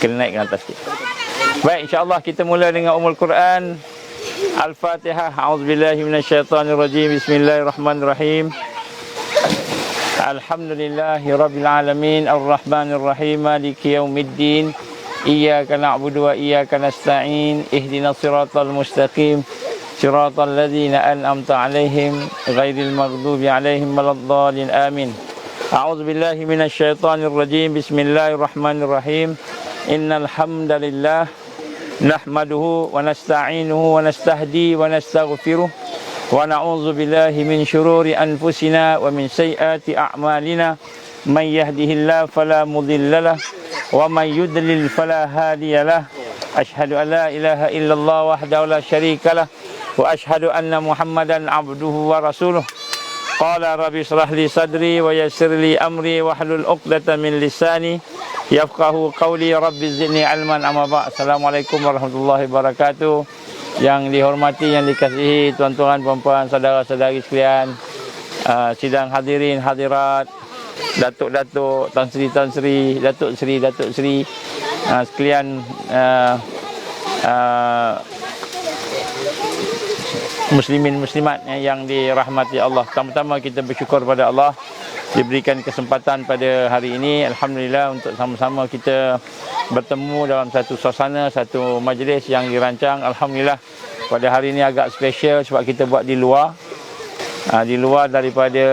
Kena naik ke atas sikit. Baik, insya-Allah kita mula dengan Ummul Quran. Al-Fatihah. A'udzubillahi minasyaitonirrajim. Bismillahirrahmanirrahim. Alhamdulillahi rabbil alamin, arrahmanir rahim, maliki yaumiddin. Iyyaka na'budu wa iyyaka nasta'in. Ihdinas siratal mustaqim. Siratal ladzina an'amta 'alaihim ghairil maghdubi 'alaihim waladdallin. Amin. A'udzubillahi minasyaitonirrajim. Bismillahirrahmanirrahim. Innal hamdalillah nahmaduhu wa nasta'inuhu wa nastahdi wa nastaghfiruh wa na'udzu billahi min syururi anfusina wa min sayyiati a'malina. May yahdihillahu fala mudhillalah wa may yudlil fala hadiyalah. Asyhadu an la ilaha illallah wahdahu la syarikalah wa asyhadu anna Muhammadan abduhu wa rasuluh. Qala rabbi shrah li sadri wa yassir li amri wahlul 'uqdatam min lisani yafqahu qawli. Rabbi zidni ilman. Amma ba'd. Assalamualaikum warahmatullahi wabarakatuh. Yang dihormati, yang dikasihi tuan-tuan, puan-puan, saudara-saudari sekalian, sidang hadirin, hadirat, datuk-datuk, tan sri, datuk sri, sekalian muslimin muslimat yang dirahmati Allah. Pertama-tama kita bersyukur pada Allah diberikan kesempatan pada hari ini, alhamdulillah, untuk sama-sama kita bertemu dalam satu suasana, satu majlis yang dirancang. Alhamdulillah, pada hari ini agak special sebab kita buat di luar, daripada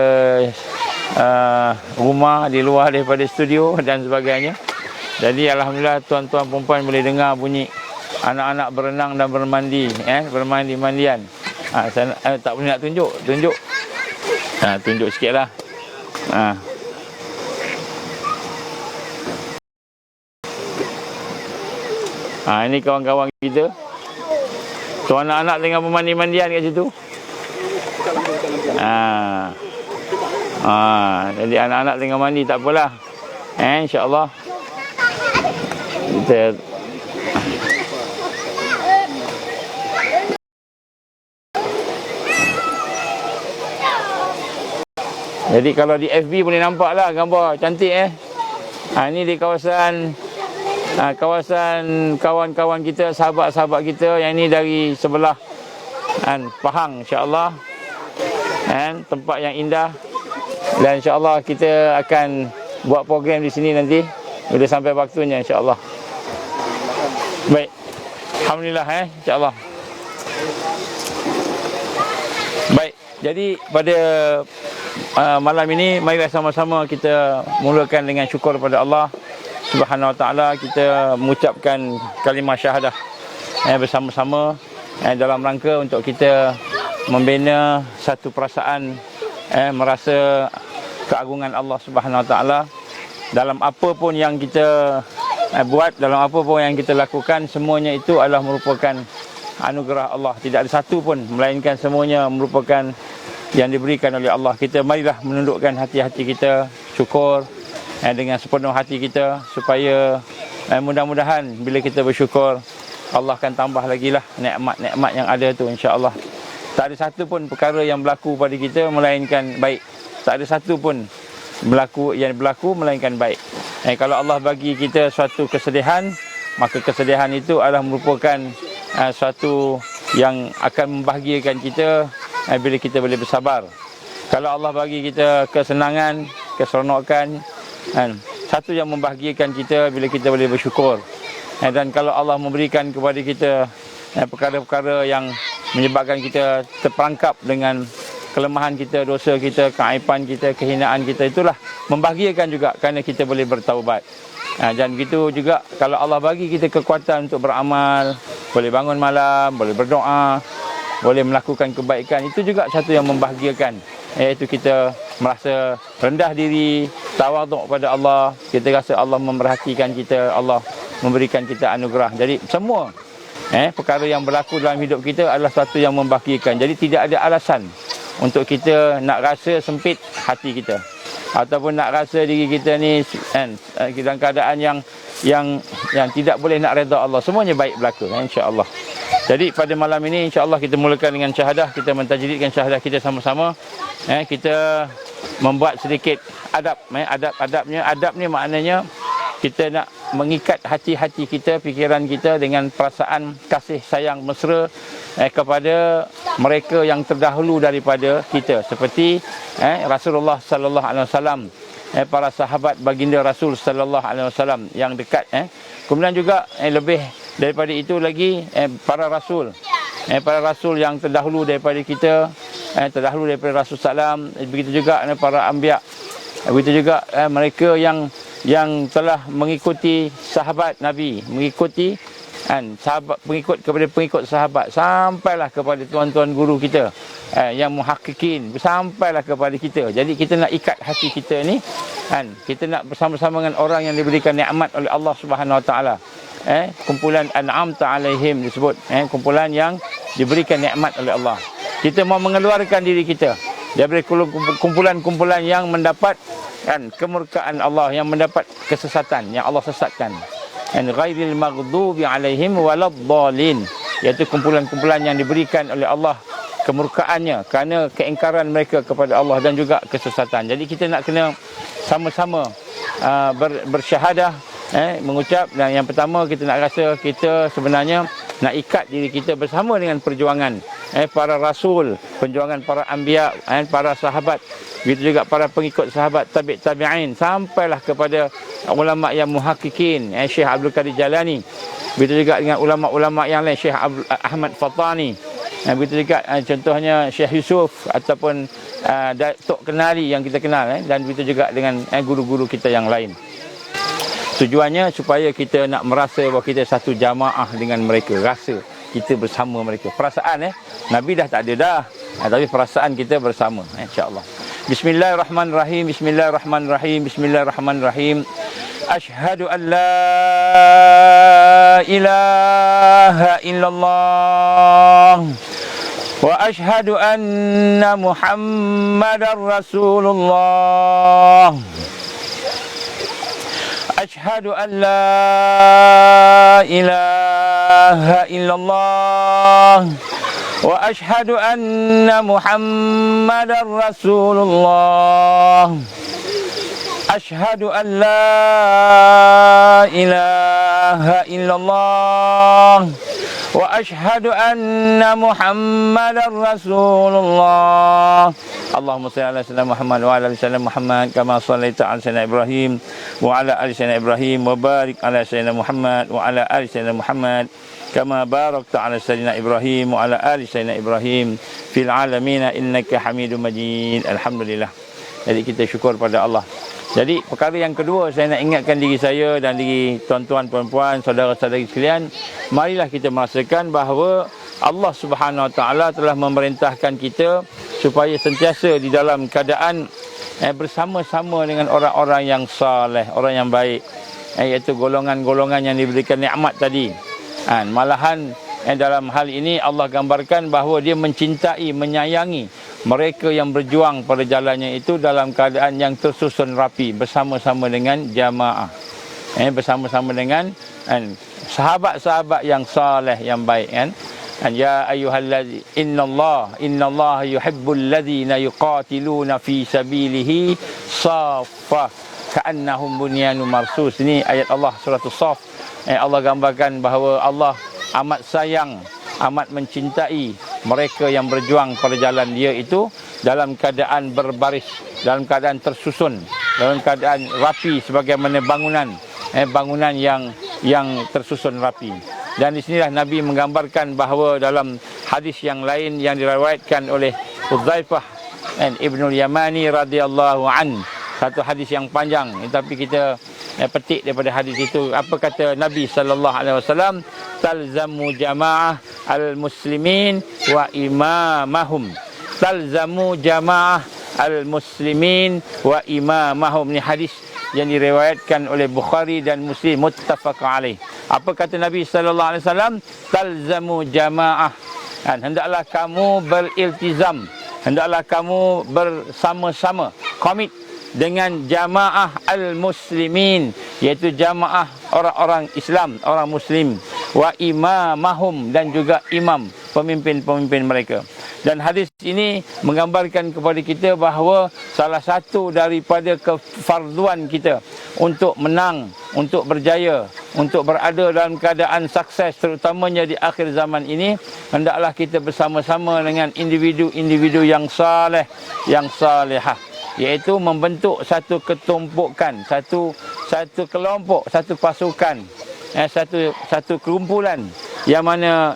rumah, di luar daripada studio dan sebagainya. Jadi alhamdulillah, tuan-tuan perempuan boleh dengar bunyi anak-anak berenang dan bermandi, bermain di mandian. Saya tak boleh nak tunjuk. Tunjuk sikitlah. Ini kawan-kawan kita. Tu anak-anak tengah bermandi-mandian kat situ. Jadi anak-anak tengah mandi, tak apalah. InsyaAllah kita jadi kalau di FB boleh nampak lah gambar cantik. Ini di kawasan kawan-kawan kita, sahabat-sahabat kita yang ini dari sebelah Pahang, insya-Allah. Tempat yang indah. Dan insya-Allah kita akan buat program di sini nanti bila sampai waktunya, insya-Allah. Baik. Alhamdulillah, insya-Allah. Baik. Jadi pada malam ini, mari sama-sama kita mulakan dengan syukur kepada Allah Subhanahu Wa Taala. Kita mengucapkan kalimah syahadah bersama-sama dalam rangka untuk kita membina satu perasaan merasa keagungan Allah Subhanahu Wa Taala dalam apa pun yang kita buat, dalam apa pun yang kita lakukan. Semuanya itu adalah merupakan anugerah Allah. Tidak ada satu pun melainkan semuanya merupakan yang diberikan oleh Allah. Kita marilah menundukkan hati-hati kita, syukur dengan sepenuh hati kita, supaya mudah-mudahan bila kita bersyukur, Allah akan tambah lagi lah nikmat-nikmat yang ada tu, insya-Allah. Tak ada satu pun perkara yang berlaku pada kita melainkan baik. Tak ada satu pun yang berlaku melainkan baik. Kalau Allah bagi kita suatu kesedihan, maka kesedihan itu adalah merupakan suatu yang akan membahagiakan kita bila kita boleh bersabar. Kalau Allah bagi kita kesenangan, keseronokan, satu yang membahagiakan kita bila kita boleh bersyukur. Dan kalau Allah memberikan kepada kita perkara-perkara yang menyebabkan kita terperangkap dengan kelemahan kita, dosa kita, keaiban kita, kehinaan kita, itulah membahagiakan juga kerana kita boleh bertaubat. Dan begitu juga kalau Allah bagi kita kekuatan untuk beramal, boleh bangun malam, boleh berdoa, boleh melakukan kebaikan, itu juga satu yang membahagiakan, iaitu kita merasa rendah diri, tawaduk pada Allah, kita rasa Allah memerhatikan kita, Allah memberikan kita anugerah. Jadi semua perkara yang berlaku dalam hidup kita adalah satu yang membahagiakan. Jadi tidak ada alasan untuk kita nak rasa sempit hati kita, ataupun nak rasa diri kita ni dalam keadaan yang tidak boleh nak redha Allah. Semuanya baik berlaku, insya-Allah. Jadi pada malam ini insya-Allah kita mulakan dengan syahadah. Kita mentajwidkan syahadah kita sama-sama. Kita membuat sedikit adab. Adab ni maknanya kita nak mengikat hati-hati kita, fikiran kita dengan perasaan kasih sayang mesra kepada mereka yang terdahulu daripada kita, seperti Rasulullah sallallahu alaihi wasallam, para sahabat baginda Rasul sallallahu alaihi wasallam yang dekat. Kemudian juga lebih daripada itu lagi, para rasul yang terdahulu daripada kita, terdahulu daripada Rasul sallam, begitu juga para anbiya, begitu juga mereka yang telah mengikuti sahabat Nabi, mengikuti sahabat, pengikut sahabat, sampailah kepada tuan-tuan guru kita yang muhakkikin, sampailah kepada kita. Jadi kita nak ikat hati kita ni, kita nak bersama-sama dengan orang yang diberikan nikmat oleh Allah Subhanahu Wa Taala. Kumpulan an'amta alaihim disebut, kumpulan yang diberikan nikmat oleh Allah. Kita mau mengeluarkan diri kita daripada kumpulan-kumpulan yang mendapat kemurkaan Allah, yang mendapat kesesatan, yang Allah sesatkan. Ghairil maghdubi alaihim waladdallin, iaitu kumpulan-kumpulan yang diberikan oleh Allah kemurkaannya kerana keingkaran mereka kepada Allah dan juga kesesatan. Jadi kita nak kena sama-sama bersyahadah, mengucap. Dan yang pertama, kita nak rasa kita sebenarnya nak ikat diri kita bersama dengan perjuangan para rasul, perjuangan para anbiya, para sahabat, begitu juga para pengikut sahabat tabi'in, sampailah kepada ulama yang muhakkikin, Syekh Abdul Qadir Jalani, begitu juga dengan ulama-ulama yang lain, Syekh Ahmad Fatani, begitu juga contohnya Syekh Yusuf ataupun Tok Kenali yang kita kenal, dan begitu juga dengan guru-guru kita yang lain. Tujuannya supaya kita nak merasa bahawa kita satu jamaah dengan mereka, rasa kita bersama mereka. Perasaan Nabi dah tak ada dah, tapi perasaan kita bersama, insya-Allah. Bismillahirrahmanirrahim. Bismillahirrahmanirrahim. Bismillahirrahmanirrahim. Asyhadu an la ilaha illallah wa asyhadu anna Muhammadar Rasulullah. Asyhadu an la ilaha illallah wa asyhadu anna Muhammadar Rasulullah. Asyhadu an la ilaha illallah wa asyhadu anna Muhammadar Rasulullah. Allahumma shalli ala sayyidina Muhammad wa ala ali sayyidina Muhammad kama shallaita ala sayyidina Ibrahim wa ala ali sayyidina Ibrahim wa barik ala sayyidina Muhammad wa ala ali sayyidina Muhammad kama barakta ala sayyidina Ibrahim wa ala ali sayyidina Ibrahim fil alamin innaka Hamidum Majid. Alhamdulillah. Jadi kita syukur pada Allah. Jadi perkara yang kedua, saya nak ingatkan diri saya dan diri tuan-tuan, puan-puan, saudara-saudari sekalian, marilah kita merasakan bahawa Allah Subhanahu Wa Taala telah memerintahkan kita supaya sentiasa di dalam keadaan bersama-sama dengan orang-orang yang saleh, orang yang baik, iaitu golongan-golongan yang diberikan nikmat tadi. Malahan dalam hal ini Allah gambarkan bahawa dia mencintai, menyayangi mereka yang berjuang pada jalannya itu dalam keadaan yang tersusun rapi, bersama-sama dengan jamaah, bersama-sama dengan sahabat-sahabat yang saleh, yang baik, kan? Ya ayyuhallazi innallaha yuhibbul ladzina yuqatiluna fi sabilihi saffah ka'annahum bunyanun marsus. Ini ayat Allah surah As-Saff. Allah gambarkan bahawa Allah amat sayang, amat mencintai mereka yang berjuang pada jalan dia itu dalam keadaan berbaris, dalam keadaan tersusun, dalam keadaan rapi sebagaimana bangunan yang tersusun rapi. Dan di sinilah Nabi menggambarkan bahawa dalam hadis yang lain yang diriwayatkan oleh Hudzaifah Ibnul Yamani radhiyallahu an, satu hadis yang panjang, tapi kita petik daripada hadis itu. Apa kata Nabi sallallahu alaihi wasallam? Talzamu jamaah al-muslimin wa imamahum. Talzamu jamaah al-muslimin wa imamahum. Ni hadis yang diriwayatkan oleh Bukhari dan Muslim, muttafaq alaih. Apa kata Nabi sallallahu alaihi wasallam? Talzamu jamaah. Hendaklah kamu beriltizam, hendaklah kamu bersama-sama, komit dengan jamaah al-muslimin, iaitu jamaah orang-orang Islam, orang muslim, wa imamahum, dan juga imam, pemimpin-pemimpin mereka. Dan hadis ini menggambarkan kepada kita bahawa salah satu daripada kefarduan kita untuk menang, untuk berjaya, untuk berada dalam keadaan sukses terutamanya di akhir zaman ini, hendaklah kita bersama-sama dengan individu-individu yang saleh, yang salihah, iaitu membentuk satu ketumpukan, satu kelompok, satu pasukan, satu kumpulan yang mana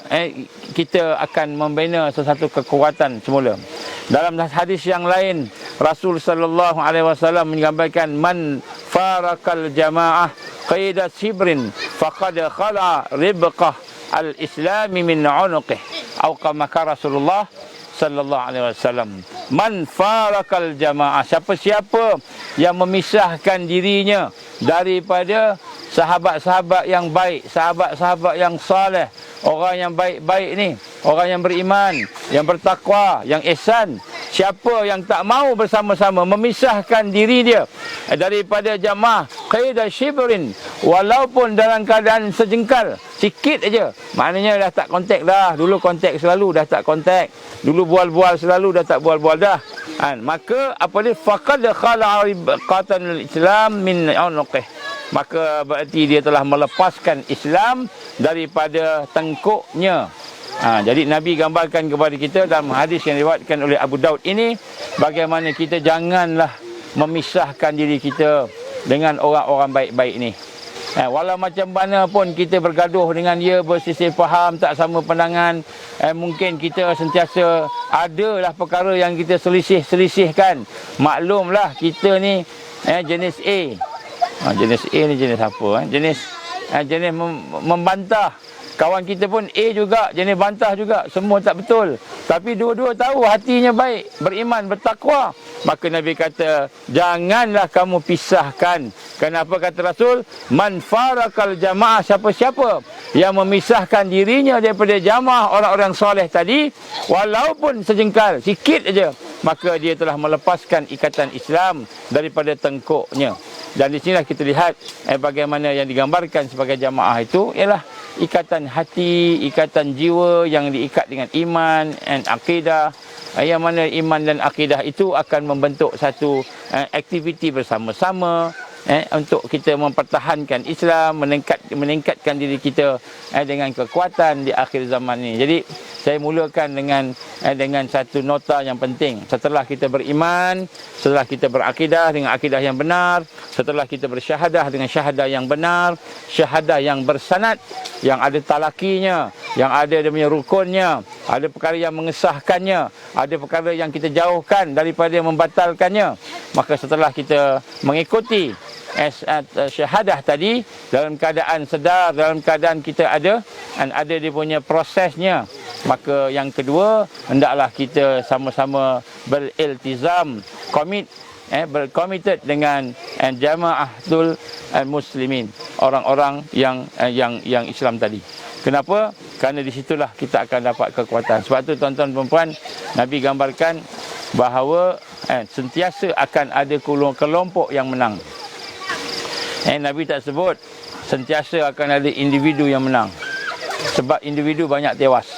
kita akan membina sesuatu kekuatan semula. Dalam hadis yang lain, Rasul sallallahu alaihi wasallam menggambarkan, man farakal jamaah qaida sibrin faqad khala ribqah al-islami min 'unuqih, atau kama Rasulullah sallallahu alaihi wasallam. Man farakal jamaah, siapa-siapa yang memisahkan dirinya daripada sahabat-sahabat yang baik, sahabat-sahabat yang saleh, orang yang baik-baik ni, orang yang beriman, yang bertakwa, yang ihsan. Siapa yang tak mau bersama-sama, memisahkan diri dia daripada jamaah qaida shibrin, walaupun dalam keadaan sejengkal, sikit aja, maknanya dah tak kontak dah. Dulu kontak selalu, dah tak kontak. Dulu bual-bual selalu, dah tak bual-bual dah. Maka apa dia, faqad khala riqatan al-islam min 'unuqih, maka berarti dia telah melepaskan Islam daripada tengkuknya. Jadi Nabi gambarkan kepada kita dalam hadis yang diriwayatkan oleh Abu Daud ini, bagaimana kita janganlah memisahkan diri kita dengan orang-orang baik-baik ni. Walau macam mana pun kita bergaduh dengan dia, bersisih faham, tak sama pandangan, mungkin kita sentiasa adalah perkara yang kita selisih-selisihkan. Maklumlah kita ni jenis A. Jenis A ni jenis apa? Jenis membantah. Kawan kita pun A juga, jenis bantah juga. Semua tak betul. Tapi dua-dua tahu hatinya baik, beriman, bertakwa. Maka Nabi kata, janganlah kamu pisahkan. Kenapa kata Rasul? Man farakal jamaah, siapa-siapa yang memisahkan dirinya daripada jamaah orang-orang soleh tadi, walaupun sejengkal, sikit aja, maka dia telah melepaskan ikatan Islam daripada tengkuknya. Dan di sinilah kita lihat bagaimana yang digambarkan sebagai jamaah itu ialah ikatan hati, ikatan jiwa yang diikat dengan iman dan akidah. Yang mana iman dan akidah itu akan membentuk satu aktiviti bersama-sama untuk kita mempertahankan Islam, meningkatkan diri kita dengan kekuatan di akhir zaman ini. Jadi saya mulakan dengan satu nota yang penting. Setelah kita beriman, setelah kita berakidah dengan akidah yang benar, setelah kita bersyahadah dengan syahadah yang benar, syahadah yang bersanad, yang ada talakinya, yang ada dia punya rukunnya, ada perkara yang mengesahkannya, ada perkara yang kita jauhkan daripada membatalkannya. Maka setelah kita mengikuti syahadah tadi dalam keadaan sedar, dalam keadaan kita ada dia punya prosesnya, maka yang kedua, hendaklah kita sama-sama beriltizam, berkomited dengan jamaatul muslimin, orang-orang yang Islam tadi. Kenapa? Kerana di situlah kita akan dapat kekuatan. Sebab tu tuan-tuan dan puan, Nabi gambarkan bahawa sentiasa akan ada kelompok yang menang. Nabi tak sebut sentiasa akan ada individu yang menang. Sebab individu banyak tewas.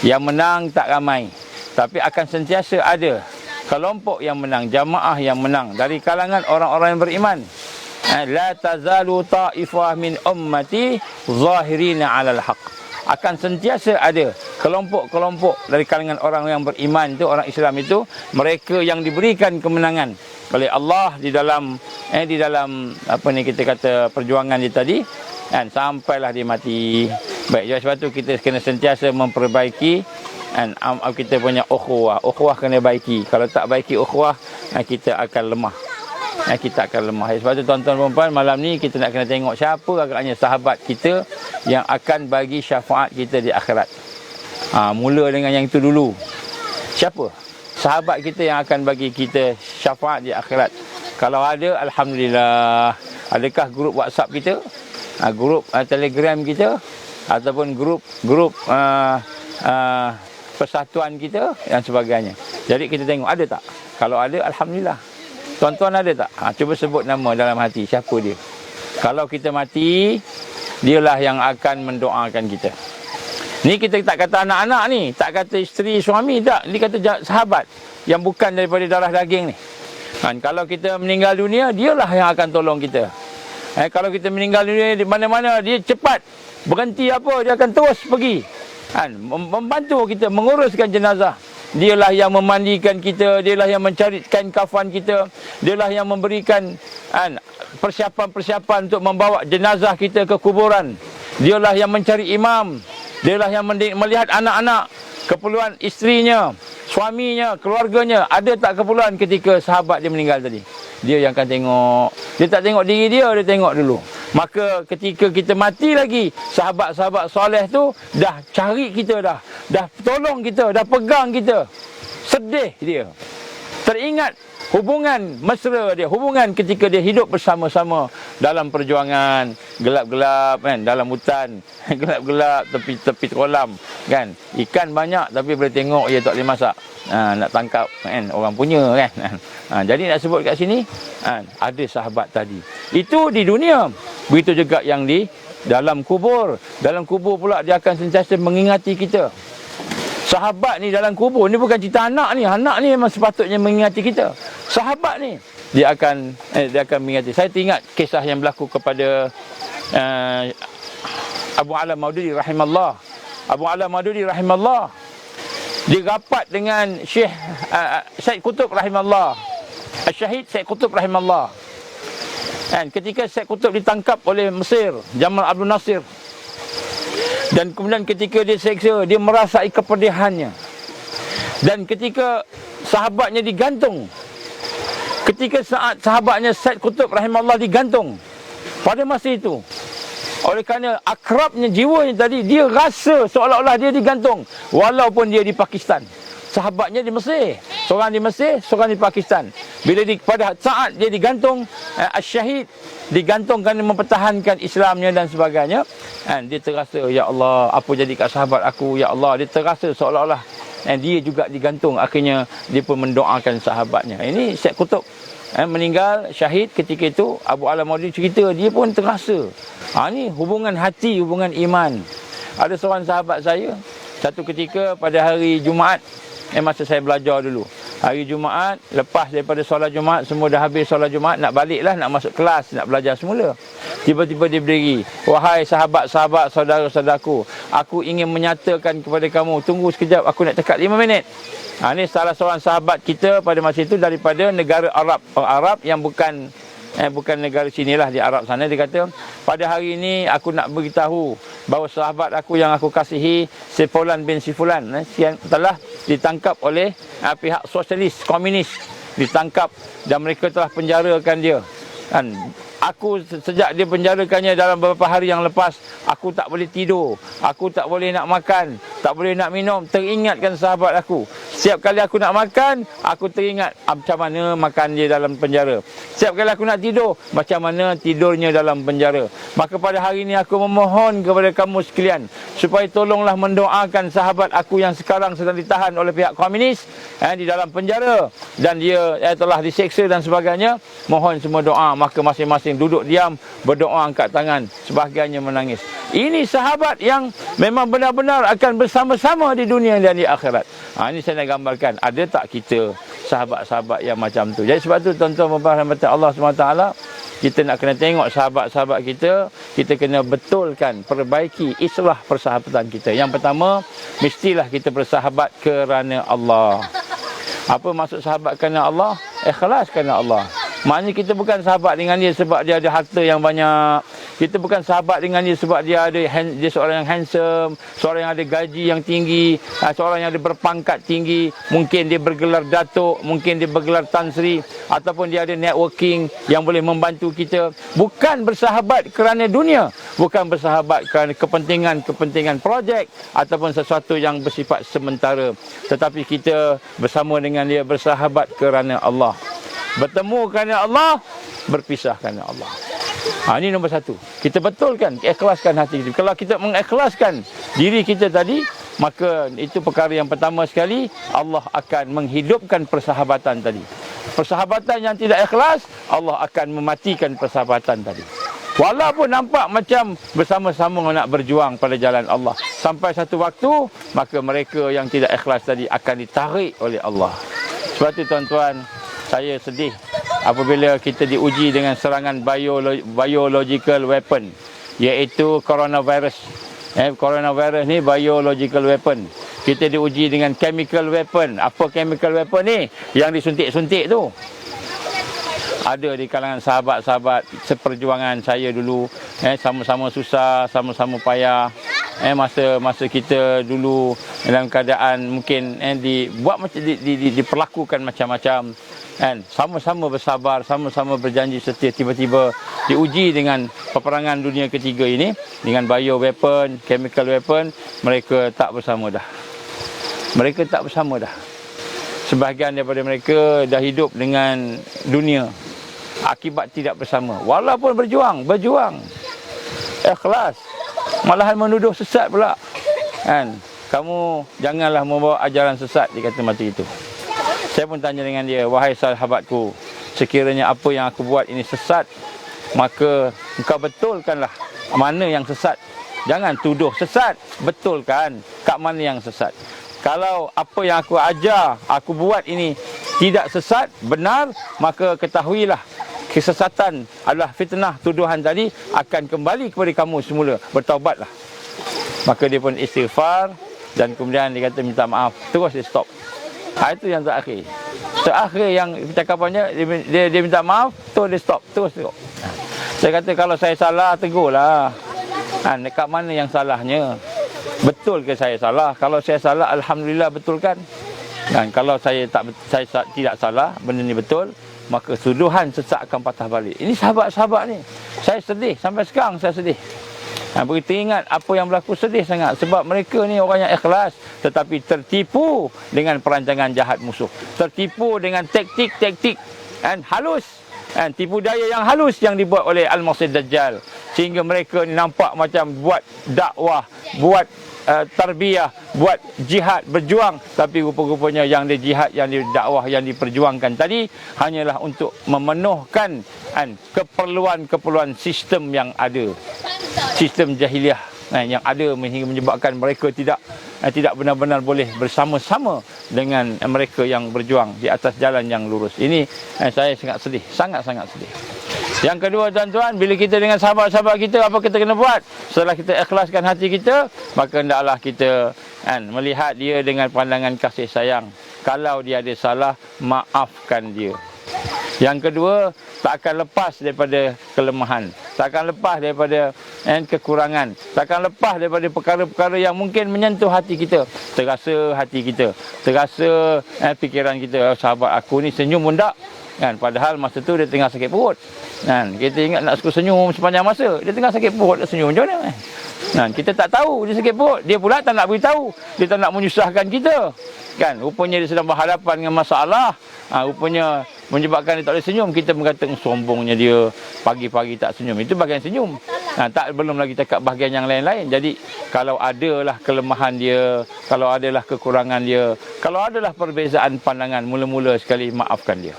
Yang menang tak ramai. Tapi akan sentiasa ada kelompok yang menang, jamaah yang menang dari kalangan orang-orang yang beriman. La tazalu ta'ifah min ummati zahirina 'alal haqq. Akan sentiasa ada kelompok-kelompok dari kalangan orang yang beriman itu, orang Islam itu, mereka yang diberikan kemenangan oleh Allah di dalam apa ni kita kata perjuangan dia tadi, sampailah dia mati. Baik, sebab tu kita kena sentiasa memperbaiki kita punya ukhuwah kena baiki. Kalau tak baiki ukhuwah, kita akan lemah. Kita akan lemah. Sebab tu tuan-tuan dan puan, malam ni kita nak kena tengok siapa agaknya sahabat kita yang akan bagi syafaat kita di akhirat. Mula dengan yang itu dulu. Siapa sahabat kita yang akan bagi kita syafaat di akhirat? Kalau ada, alhamdulillah. Adakah grup WhatsApp kita, grup Telegram kita, ataupun grup persatuan kita dan sebagainya? Jadi kita tengok ada tak? Kalau ada, alhamdulillah. Tuan-tuan ada tak? Cuba sebut nama dalam hati, siapa dia? Kalau kita mati, dialah yang akan mendoakan kita. Ni kita tak kata anak-anak ni, tak kata isteri suami, tak. Ni kata sahabat yang bukan daripada darah daging ni. Kalau kita meninggal dunia, dialah yang akan tolong kita. Kalau kita meninggal dunia di mana-mana, dia cepat berhenti apa, dia akan terus pergi membantu kita menguruskan jenazah. Dialah yang memandikan kita, dialah yang mencari kain kafan kita, dialah yang memberikan persiapan-persiapan untuk membawa jenazah kita ke kuburan. Dialah yang mencari imam, dialah yang melihat anak-anak, keperluan isterinya, suaminya, keluarganya. Ada tak keperluan ketika sahabat dia meninggal tadi? Dia yang akan tengok. Dia tak tengok diri dia tengok dulu. Maka ketika kita mati lagi, sahabat-sahabat soleh tu dah cari kita dah tolong kita, dah pegang kita. Sedih dia. Teringat hubungan mesra dia, hubungan ketika dia hidup bersama-sama dalam perjuangan, gelap-gelap kan, dalam hutan, gelap-gelap tepi kolam kan. Ikan banyak tapi boleh tengok dia tak boleh masak. Nak tangkap kan, orang punya kan. Jadi nak sebut kat sini, ada sahabat tadi. Itu di dunia. Begitu juga yang di dalam kubur. Dalam kubur pula dia akan sentiasa mengingati kita. Sahabat ni dalam kubur ni bukan cerita anak ni. Anak ni memang sepatutnya mengingati kita. Sahabat ni dia akan mengingati. Saya teringat kisah yang berlaku kepada Abu Ala Maududi rahimahullah. Abu Ala Maududi rahimahullah, dia rapat dengan Syekh Syed Qutb rahimahullah. Syahid Syed Qutb rahimahullah. Ketika Syed Qutb ditangkap oleh Mesir, Jamal Abdul Nasir, dan kemudian ketika dia seksa, dia merasai kepedihannya. Dan ketika sahabatnya digantung, ketika saat sahabatnya Syed Qutb rahimahullah digantung, pada masa itu, oleh kerana akrabnya jiwanya tadi, dia rasa seolah-olah dia digantung walaupun dia di Pakistan. Sahabatnya di Mesir, seorang di Mesir, seorang di Pakistan. Bila pada saat dia digantung, Syahid digantung kerana mempertahankan Islamnya dan sebagainya, dia terasa, ya Allah, apa jadi kat sahabat aku, ya Allah. Dia terasa seolah-olah dia juga digantung. Akhirnya dia pun mendoakan sahabatnya. Ini Syed Qutb meninggal syahid ketika itu. Abu Ala Maududi cerita, dia pun terasa. Ini hubungan hati, hubungan iman. Ada seorang sahabat saya, satu ketika pada hari Jumaat, masa saya belajar dulu, hari Jumaat, lepas daripada solat Jumaat, semua dah habis solat Jumaat, nak baliklah, nak masuk kelas, nak belajar semula. Tiba-tiba dia berdiri, wahai sahabat-sahabat, saudara-saudaraku, aku ingin menyatakan kepada kamu, tunggu sekejap, aku nak cakap 5 minit. Ini salah seorang sahabat kita pada masa itu daripada negara Arab, Arab yang bukan negara sinilah, di Arab sana. Dia kata, pada hari ini aku nak beritahu bahawa sahabat aku yang aku kasihi, si Fulan bin si Fulan, telah ditangkap oleh pihak sosialis, komunis. Ditangkap dan mereka telah penjarakan dia. Aku sejak dia penjarakannya dalam beberapa hari yang lepas, aku tak boleh tidur, aku tak boleh nak makan, tak boleh nak minum. Teringatkan sahabat aku. Setiap kali aku nak makan, aku teringat macam mana makan dia dalam penjara. Setiap kali aku nak tidur, macam mana tidurnya dalam penjara. Maka pada hari ini aku memohon kepada kamu sekalian, supaya tolonglah mendoakan sahabat aku yang sekarang sedang ditahan oleh pihak komunis di dalam penjara, dan dia telah diseksa dan sebagainya. Mohon semua doa. Maka masing-masing duduk diam, berdoa, angkat tangan, sebahagiannya menangis. Ini sahabat yang memang benar-benar akan bersama-sama di dunia dan di akhirat. Ini saya nak gambarkan, ada tak kita sahabat-sahabat yang macam tu. Jadi sebab tu tuan-tuan dan puan Allah SWT, kita nak kena tengok sahabat-sahabat kita kena betulkan, perbaiki, islah persahabatan kita. Yang pertama, mestilah kita bersahabat kerana Allah. Apa maksud sahabat kerana Allah? Ikhlas kerana Allah. Maknanya kita bukan sahabat dengan dia sebab dia ada harta yang banyak. Kita bukan sahabat dengan dia sebab dia seorang yang handsome, seorang yang ada gaji yang tinggi, seorang yang ada berpangkat tinggi. Mungkin dia bergelar datuk, mungkin dia bergelar Tan Sri, ataupun dia ada networking yang boleh membantu kita. Bukan bersahabat kerana dunia, bukan bersahabat kerana kepentingan projek ataupun sesuatu yang bersifat sementara. Tetapi kita bersama dengan dia bersahabat kerana Allah. Bertemu kerana Allah, berpisah kerana Allah. Ini nombor satu. Kita betulkan, ikhlaskan hati kita. Kalau kita mengikhlaskan diri kita tadi, maka itu perkara yang pertama sekali, Allah akan menghidupkan persahabatan tadi. Persahabatan yang tidak ikhlas, Allah akan mematikan persahabatan tadi. Walaupun nampak macam bersama-sama nak berjuang pada jalan Allah, sampai satu waktu, maka mereka yang tidak ikhlas tadi akan ditarik oleh Allah. Sebab itu tuan-tuan, saya sedih apabila kita diuji dengan serangan biological weapon, iaitu coronavirus. Coronavirus ni biological weapon. Kita diuji dengan chemical weapon. Apa chemical weapon ni? Yang disuntik-suntik tu. Ada di kalangan sahabat-sahabat seperjuangan saya dulu, sama-sama susah, sama-sama payah. Masa kita dulu dalam keadaan mungkin dibuat macam diperlakukan macam-macam, kan, sama-sama bersabar, sama-sama berjanji setia, tiba-tiba diuji dengan peperangan dunia ketiga ini dengan bio weapon, chemical weapon. Mereka tak bersama dah. Sebahagian daripada mereka dah hidup dengan dunia akibat tidak bersama. Walaupun berjuang ikhlas, malahan menuduh sesat pula, kan. Kamu janganlah membawa ajaran sesat, dia kata macam itu. Saya pun tanya dengan dia, wahai sahabatku, sekiranya apa yang aku buat ini sesat, maka engkau betulkanlah mana yang sesat. Jangan tuduh sesat, betulkan kat mana yang sesat. Kalau apa yang aku ajar, aku buat ini tidak sesat, benar, maka ketahuilah kesesatan adalah fitnah, tuduhan tadi akan kembali kepada kamu semula. Bertaubatlah. Maka dia pun istighfar dan kemudian dia kata minta maaf. Terus dia stop. Itu yang terakhir. Terakhir yang percakapannya, dia minta maaf, terus dia stop. Terus tengok. Saya kata kalau saya salah, tegurlah. Dekat mana yang salahnya? Betul ke saya salah? Kalau saya salah, alhamdulillah betulkan. Dan kalau saya tidak salah, benda ni betul, maka tuduhan sesat akan patah balik. Ini sahabat-sahabat ni. Saya sedih, sampai sekarang saya sedih. Begitu ingat apa yang berlaku, sedih sangat. Sebab mereka ni orang yang ikhlas, tetapi tertipu dengan perancangan jahat musuh. Tertipu dengan taktik-taktik halus, tipu daya yang halus yang dibuat oleh Al-Masih Dajjal. Sehingga mereka ni nampak macam buat dakwah, buat tarbiyah, buat jihad, berjuang, tapi rupa-rupanya yang di jihad, yang di dakwah, yang diperjuangkan tadi hanyalah untuk memenuhkan keperluan sistem yang ada, sistem jahiliah yang ada, sehingga menyebabkan mereka tidak benar-benar boleh bersama-sama dengan mereka yang berjuang di atas jalan yang lurus. Ini saya sangat sedih, sangat-sangat sedih. Yang kedua, tuan-tuan, bila kita dengan sahabat-sahabat kita, apa kita kena buat? Setelah kita ikhlaskan hati kita, maka hendaklah kita melihat dia dengan pandangan kasih sayang. Kalau dia ada salah, maafkan dia. Yang kedua, tak akan lepas daripada kelemahan, tak akan lepas daripada kekurangan, tak akan lepas daripada perkara-perkara yang mungkin menyentuh hati kita. Terasa hati kita, terasa fikiran kita, sahabat aku ni senyum pun tak, padahal masa tu dia tengah sakit perut. Kita ingat nak suka senyum sepanjang masa, dia tengah sakit perut, dia senyum macam mana? Kita tak tahu dia sakit perut, dia pula tak nak beritahu, dia tak nak menyusahkan kita. Rupanya dia sedang berhadapan dengan masalah, rupanya menyebabkan dia tak boleh senyum. Kita mengatakan sombongnya dia, pagi-pagi tak senyum. Itu bahagian senyum. Belum lagi cakap bahagian yang lain-lain. Jadi kalau adalah kelemahan dia, kalau adalah kekurangan dia, kalau adalah perbezaan pandangan, mula-mula sekali maafkan dia.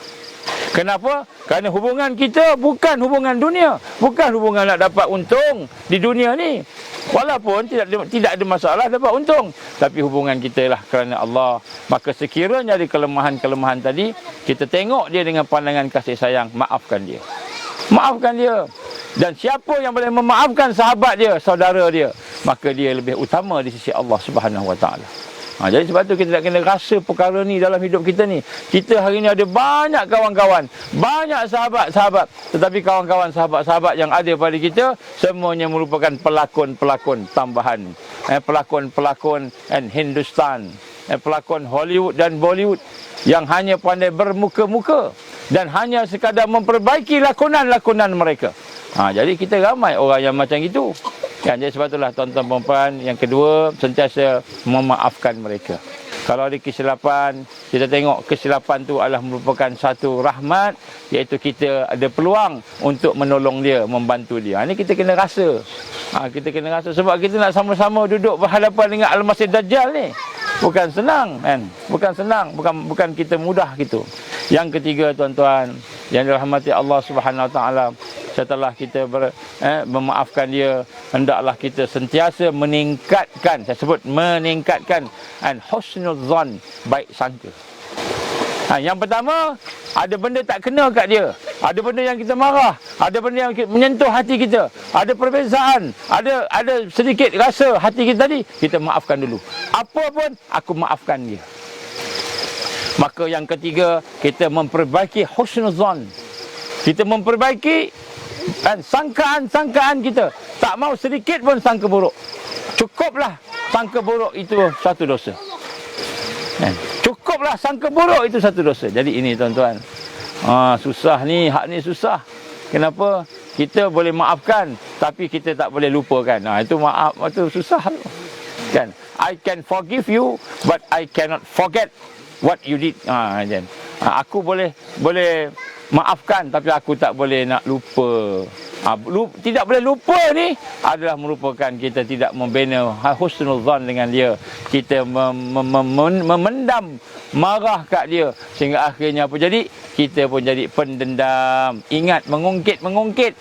Kenapa? Kerana hubungan kita bukan hubungan dunia, bukan hubungan nak dapat untung di dunia ni. Walaupun tidak ada masalah dapat untung, tapi hubungan kita lah kerana Allah. Maka sekiranya ada kelemahan-kelemahan tadi, kita tengok dia dengan pandangan kasih sayang, maafkan dia. Maafkan dia. Dan siapa yang boleh memaafkan sahabat dia, saudara dia, maka dia lebih utama di sisi Allah Subhanahu Wa Taala. Jadi sebab tu kita tak kena rasa perkara ni dalam hidup kita ni. Kita hari ni ada banyak kawan-kawan, banyak sahabat-sahabat, tetapi kawan-kawan sahabat-sahabat yang ada pada kita semuanya merupakan pelakon-pelakon tambahan, pelakon-pelakon Hindustan, pelakon Hollywood dan Bollywood yang hanya pandai bermuka-muka dan hanya sekadar memperbaiki lakonan-lakonan mereka. Jadi kita ramai orang yang macam itu. Jadi sebab itulah tuan-tuan perempuan, yang kedua, sentiasa memaafkan mereka. Kalau ada kesilapan, kita tengok kesilapan tu adalah merupakan satu rahmat, iaitu kita ada peluang untuk menolong dia, membantu dia. Ini kita kena rasa. Kita kena rasa sebab kita nak sama-sama duduk berhadapan dengan Al-Masih Dajjal ni. Bukan senang, kan? Bukan senang, bukan kita mudah gitu. Yang ketiga, tuan-tuan, yang dirahmati Allah Subhanahu Wa Taala, setelah kita memaafkan dia, hendaklah kita sentiasa meningkatkan, saya sebut meningkatkan husnul zan, baik sangka. Yang pertama, ada benda tak kena kat dia. Ada benda yang kita marah, ada benda yang menyentuh hati kita, ada perbezaan, ada sedikit rasa hati kita tadi, kita maafkan dulu. Apa pun, aku maafkan dia. Maka yang ketiga, kita memperbaiki husnuzan. Kita memperbaiki sangkaan-sangkaan kita. Tak mau sedikit pun sangka buruk. Cukuplah sangka buruk itu satu dosa. Cukuplah sangka buruk itu satu dosa. Jadi ini tuan-tuan, susah ni, hak ni susah. Kenapa? Kita boleh maafkan, tapi kita tak boleh lupakan. Itu maaf, itu susah kan. I can forgive you, but I cannot forget what you did. Aku boleh maafkan, tapi aku tak boleh nak lupa. Tidak boleh lupa ni adalah merupakan kita tidak membina husnuzan dengan dia. Kita memendam marah kat dia, sehingga akhirnya apa jadi? Kita pun jadi pendendam. Ingat, mengungkit.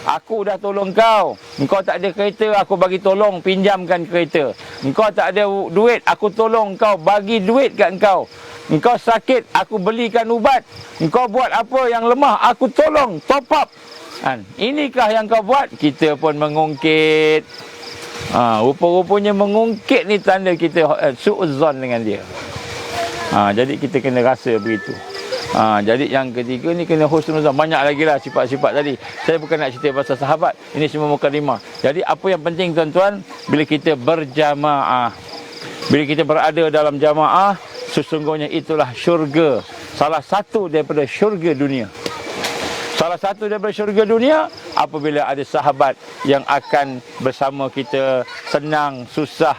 Aku dah tolong kau. Engkau tak ada kereta, aku bagi tolong pinjamkan kereta. Engkau tak ada duit, aku tolong kau bagi duit kat engkau. Engkau sakit, aku belikan ubat. Engkau buat apa yang lemah, aku tolong top up. Inikah yang kau buat? Kita pun mengungkit. Rupa-rupanya mengungkit ni tanda kita su'uzzon dengan dia. Jadi kita kena rasa begitu. Jadi yang ketiga ni kena husnuzan. Banyak lagi lah sifat-sifat tadi. Saya bukan nak cerita pasal sahabat. Ini semua mukadimah. Jadi apa yang penting tuan-tuan, bila kita berjamaah, bila kita berada dalam jamaah, sesungguhnya itulah syurga. Salah satu daripada syurga dunia. Salah satu daripada syurga dunia apabila ada sahabat yang akan bersama kita senang, susah,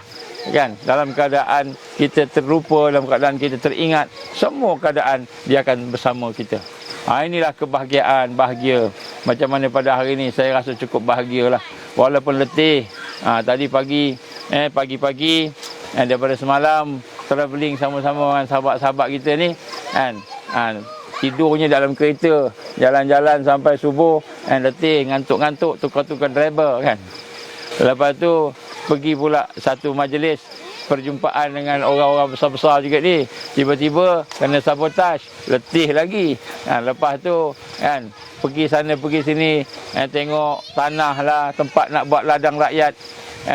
kan? Dalam keadaan kita terlupa, dalam keadaan kita teringat, semua keadaan dia akan bersama kita. Inilah kebahagiaan, bahagia. Macam mana pada hari ini saya rasa cukup bahagialah. Walaupun letih. Tadi pagi-pagi daripada semalam travelling sama-sama dengan sahabat-sahabat kita ni, kan? Tidurnya dalam kereta, jalan-jalan sampai subuh, letih, ngantuk-ngantuk, tukar-tukar driver, kan. Lepas tu pergi pula satu majlis perjumpaan dengan orang-orang besar-besar juga ni. Tiba-tiba kena sabotaj, letih lagi. Lepas tu kan pergi sana pergi sini, tengok tanah lah, tempat nak buat ladang rakyat.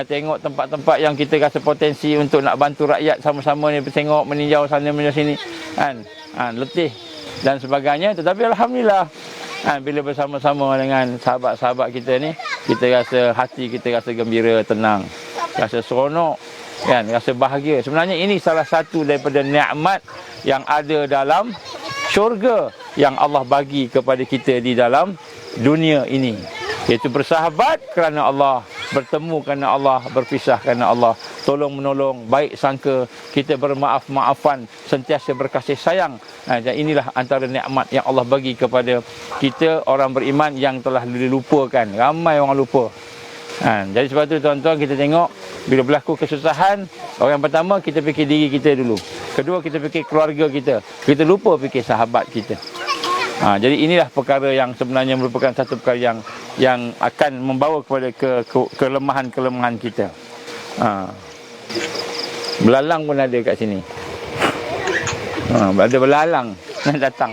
Tengok tempat-tempat yang kita rasa potensi untuk nak bantu rakyat sama-sama ni, tengok meninjau sana meninjau sini, kan. Letih dan sebagainya. Tetapi alhamdulillah, bila bersama-sama dengan sahabat-sahabat kita ni, kita rasa hati kita rasa gembira, tenang, rasa seronok, kan, rasa bahagia. Sebenarnya ini salah satu daripada nikmat yang ada dalam syurga yang Allah bagi kepada kita di dalam dunia ini, iaitu bersahabat kerana Allah, bertemu kerana Allah, berpisah kerana Allah, tolong menolong, baik sangka, kita bermaaf-maafan, sentiasa berkasih sayang. Dan inilah antara nikmat yang Allah bagi kepada kita orang beriman yang telah dilupakan. Ramai orang lupa. Jadi sebab tu tuan-tuan, kita tengok bila berlaku kesusahan, orang pertama kita fikir diri kita dulu. Kedua, kita fikir keluarga kita. Kita lupa fikir sahabat kita. Jadi inilah perkara yang sebenarnya merupakan satu perkara yang akan membawa kepada kelemahan-kelemahan kita. Belalang pun ada kat sini. Ada belalang nak datang,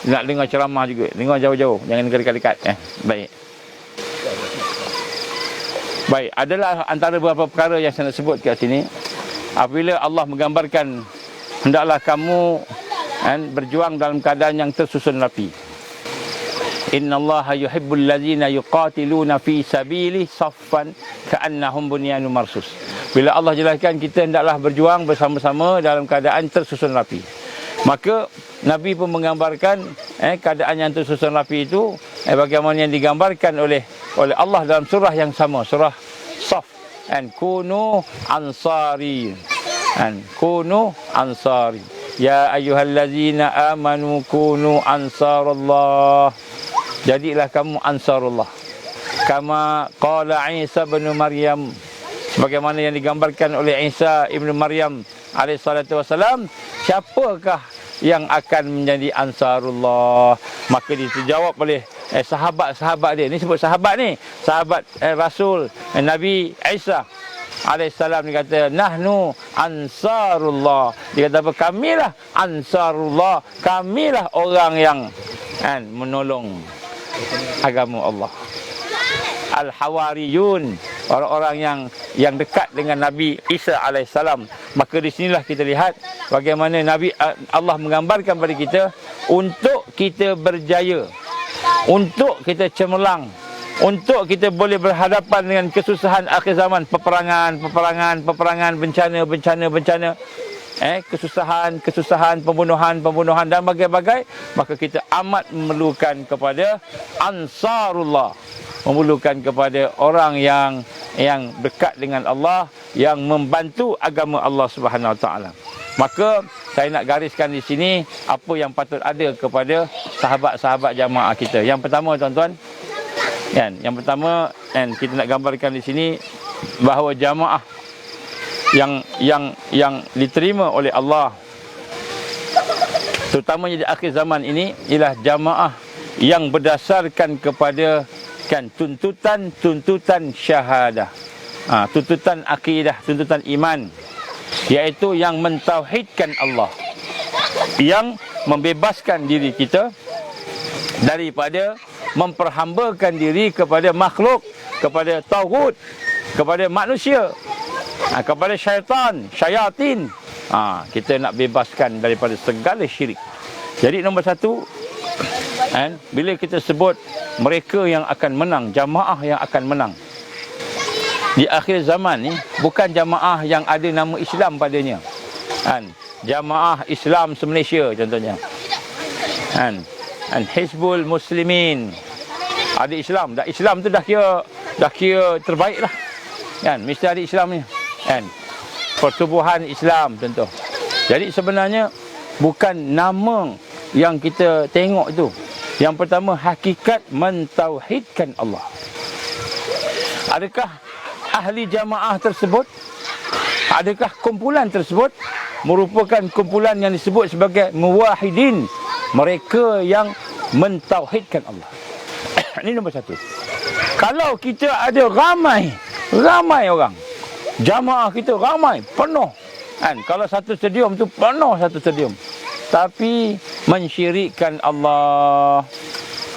nak dengar ceramah juga. Dengar jauh-jauh, jangan dengar dekat-dekat. Baik, adalah antara beberapa perkara yang saya nak sebut kat sini. Apabila Allah menggambarkan, hendaklah kamu berjuang dalam keadaan yang tersusun rapi. Innallaha yuhibbul ladzina yuqatiluna fi sabilihi saffan ka'annahum bunyanun marsus. Bila Allah jelaskan kita hendaklah berjuang bersama-sama dalam keadaan tersusun rapi, maka Nabi pun menggambarkan keadaan yang tersusun rapi itu bagaimana yang digambarkan oleh Allah dalam surah yang sama, surah Saff. Kunu ansari, kunu ansari, ya ayyuhallazina amanu kunu ansarallah, jadilah kamu ansarullah. Kama qala Isa bin Maryam, sebagaimana yang digambarkan oleh Isa ibn Maryam alaihi salatu wasalam, siapakah yang akan menjadi ansarullah? Maka dijawab oleh sahabat-sahabat dia. Ni sebut sahabat ni, sahabat Rasul Nabi Isa. alaihissalam dia kata nahnu ansarullah. Dia kata apa? Kamilah ansarullah, kamilah orang yang kan menolong agama Allah. Al-Hawariyun, orang-orang yang dekat dengan Nabi Isa alaihissalam. Maka di sinilah kita lihat bagaimana Nabi Allah menggambarkan pada kita untuk kita berjaya, untuk kita cemerlang, untuk kita boleh berhadapan dengan kesusahan akhir zaman, peperangan, bencana, kesusahan, pembunuhan dan bagai-bagai, maka kita amat memerlukan kepada ansarullah, memerlukan kepada orang yang dekat dengan Allah, yang membantu agama Allah Subhanahu Wa Taala. Maka saya nak gariskan di sini apa yang patut ada kepada sahabat-sahabat jamaah kita. Yang pertama tuan-tuan, kan, yang pertama kan, kita nak gambarkan di sini bahawa jamaah yang diterima oleh Allah, terutamanya di akhir zaman ini, ialah jamaah yang berdasarkan kepada kan tuntutan syahadah, tuntutan akidah, tuntutan iman, iaitu yang mentauhidkan Allah, yang membebaskan diri kita daripada memperhambakan diri kepada makhluk, kepada taghut, kepada manusia, kepada syayatin. Kita nak bebaskan daripada segala syirik. Jadi nombor satu, bila kita sebut mereka yang akan menang, jamaah yang akan menang di akhir zaman ni, bukan jamaah yang ada nama Islam padanya, jamaah Islam se-Malaysia contohnya, Hizbul Muslimin, ada Islam. Islam tu dah kira terbaik lah, kan, mesti ada Islam ni, kan, pertubuhan Islam contoh. Jadi sebenarnya bukan nama yang kita tengok tu. Yang pertama, hakikat mentauhidkan Allah. Adakah ahli jamaah tersebut, adakah kumpulan tersebut merupakan kumpulan yang disebut sebagai muwahidin, mereka yang mentauhidkan Allah? Ini nombor satu. Kalau kita ada ramai orang, jamaah kita ramai, penuh, kan, kalau satu stadium tu penuh satu stadium, tapi mensyirikkan Allah,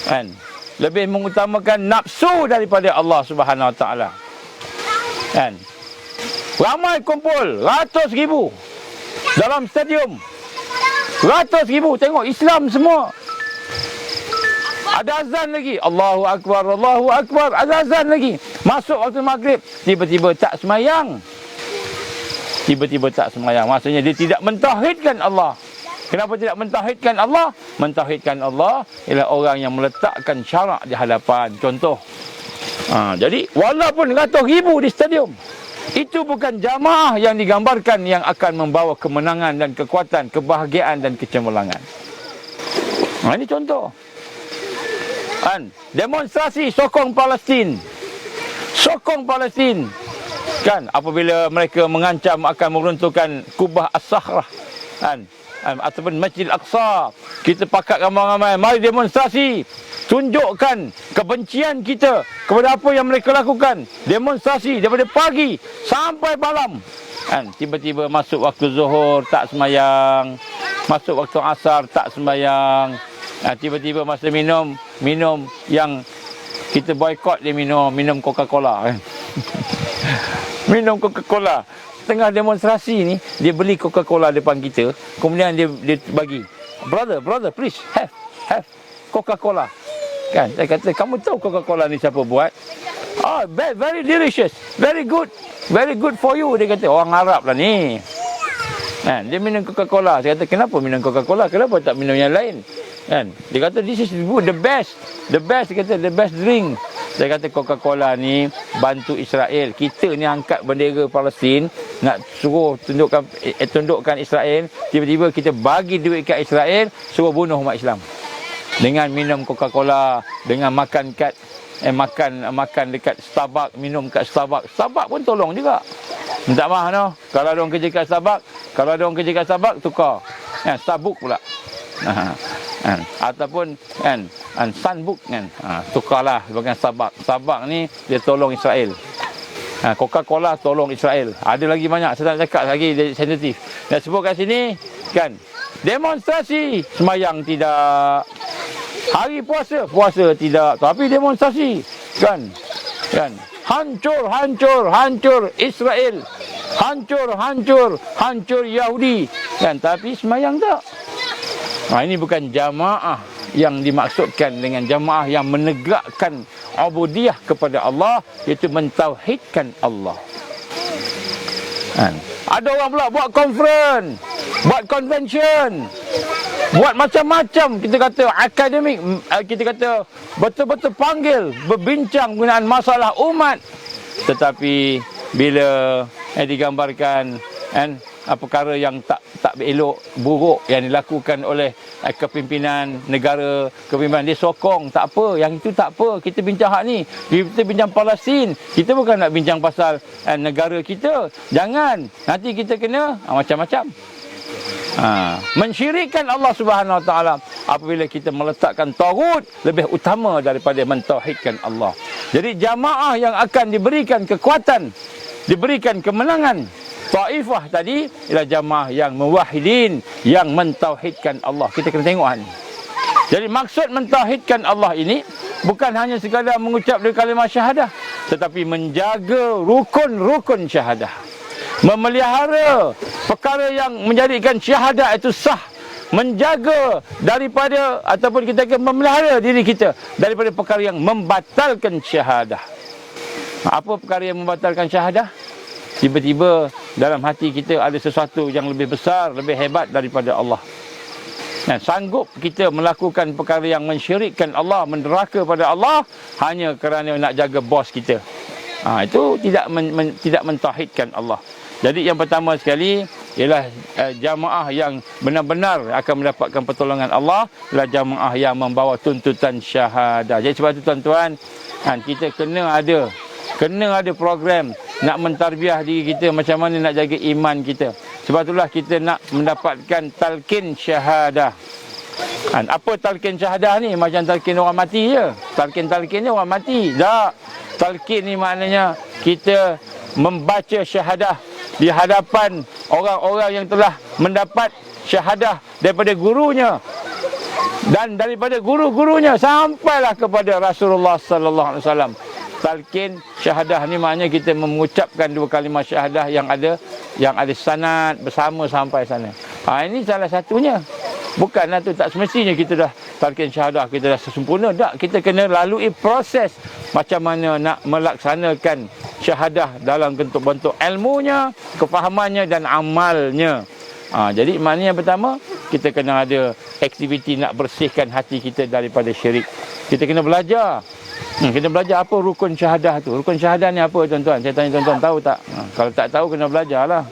kan, lebih mengutamakan nafsu daripada Allah Subhanahu Wa Taala, kan, ramai kumpul ratus ribu dalam stadium, ratus ribu tengok Islam semua, ada azan lagi, Allahu Akbar, ada azan lagi, masuk waktu maghrib, tiba-tiba tak semayang, maksudnya dia tidak mentauhidkan Allah. Kenapa tidak mentauhidkan Allah? Mentauhidkan Allah ialah orang yang meletakkan syarak di hadapan. Contoh, jadi walaupun ratus ribu di stadium, itu bukan jamaah yang digambarkan yang akan membawa kemenangan dan kekuatan, kebahagiaan dan kecemerlangan. Ini contoh, kan, demonstrasi sokong Palestin, kan, apabila mereka mengancam akan meruntuhkan Kubah As-Sakhrah, kan, ataupun Masjid Al-Aqsa, kita pakat ramai-ramai, mari demonstrasi, tunjukkan kebencian kita kepada apa yang mereka lakukan. Demonstrasi daripada pagi sampai malam, kan, tiba-tiba masuk waktu zuhur tak sembahyang, masuk waktu asar tak sembahyang, tiba-tiba masa minum yang kita boykot, dia minum Coca-Cola, kan. Minum Coca-Cola. Tengah demonstrasi ni, dia beli Coca-Cola depan kita, kemudian dia bagi, brother please have Coca-Cola, kan. Saya kata, kamu tahu Coca-Cola ni siapa buat? Very delicious, very good for you, dia kata. Orang Arab lah ni, kan, dia minum Coca-Cola. Saya kata, kenapa minum Coca-Cola, kenapa tak minum yang lain, kan. Dia kata, this is the best, dia kata, the best drink. Saya kata, Coca-Cola ni bantu Israel. Kita ni angkat bendera Palestin, nak suruh tundukkan Israel. Tiba-tiba kita bagi duit kat Israel, suruh bunuh umat Islam. Dengan minum Coca-Cola, dengan makan dekat Starbucks, minum kat Starbucks. Starbucks pun tolong juga. Minta maaf no. Kalau ada orang kerja kat Starbucks, tukar. Starbucks pula. Ataupun Sunbook, kan, tukarlah sebagai Starbucks ni dia tolong Israel, Coca-Cola tolong Israel. Ada lagi banyak, saya tak cakap lagi sensitif. Nak sebut kat sini kan. Demonstrasi, semayang tidak. Hari puasa, puasa tidak. Tapi demonstrasi kan. Hancur Israel. Hancur Yahudi kan. Tapi semayang tak. Ini bukan jamaah yang dimaksudkan dengan jamaah yang menegakkan ubudiyah kepada Allah, iaitu mentauhidkan Allah. Ada orang pula buat conference, buat convention, buat macam-macam, kita kata akademik, kita kata betul-betul panggil berbincang mengenai masalah umat. Tetapi bila digambarkan perkara yang tak elok, buruk yang dilakukan oleh kepimpinan negara, kepimpinan dia sokong, tak apa, yang itu tak apa, kita bincang hak ni, kita bincang Palestin, kita bukan nak bincang pasal negara kita, jangan, nanti kita kena macam-macam. Mensyirikkan Allah Subhanahu Wa Taala apabila kita meletakkan taghut lebih utama daripada mentauhidkan Allah. Jadi jamaah yang akan diberikan kekuatan, diberikan kemenangan Taifah tadi ialah jamaah yang muwahhidin, yang mentauhidkan Allah. Kita kena tengok ni. Jadi maksud mentauhidkan Allah ini bukan hanya sekadar mengucap kalimah syahadah, tetapi menjaga rukun-rukun syahadah. Memelihara perkara yang menjadikan syahadah itu sah. Menjaga daripada, ataupun kita akan memelihara diri kita daripada perkara yang membatalkan syahadah. Apa perkara yang membatalkan syahadah? Tiba-tiba dalam hati kita ada sesuatu yang lebih besar, lebih hebat daripada Allah. Sanggup kita melakukan perkara yang mensyirikkan Allah, menderaka pada Allah hanya kerana nak jaga bos kita. Itu tidak mentauhidkan Allah. Jadi yang pertama sekali ialah jamaah yang benar-benar akan mendapatkan pertolongan Allah ialah jamaah yang membawa tuntutan syahadah. Jadi sebab itu tuan-tuan, kita kena ada program nak mentarbiah diri kita macam mana nak jaga iman kita. Sebab itulah kita nak mendapatkan talqin syahadah. Apa talqin syahadah ni? Macam talqin orang mati je. Talqin ni orang mati. Tak. Talqin ni maknanya kita membaca syahadah di hadapan orang-orang yang telah mendapat syahadah daripada gurunya dan daripada guru-gurunya sampailah kepada Rasulullah sallallahu alaihi wasallam. Talqin syahadah ni maknanya kita mengucapkan dua kalimah syahadah yang ada sanad bersama sampai sana. Ini salah satunya. Bukanlah tu tak semestinya kita dah talqin syahadah, kita dah sempurna. Tak, kita kena lalui proses macam mana nak melaksanakan syahadah dalam bentuk-bentuk ilmunya, kefahamannya dan amalnya. Jadi maknanya yang pertama, kita kena ada aktiviti nak bersihkan hati kita daripada syirik. Kita kena belajar. Kita belajar apa rukun syahadah tu. Rukun syahadah ni apa tuan-tuan? Saya tanya tuan-tuan, tahu tak? Kalau tak tahu kena belajarlah.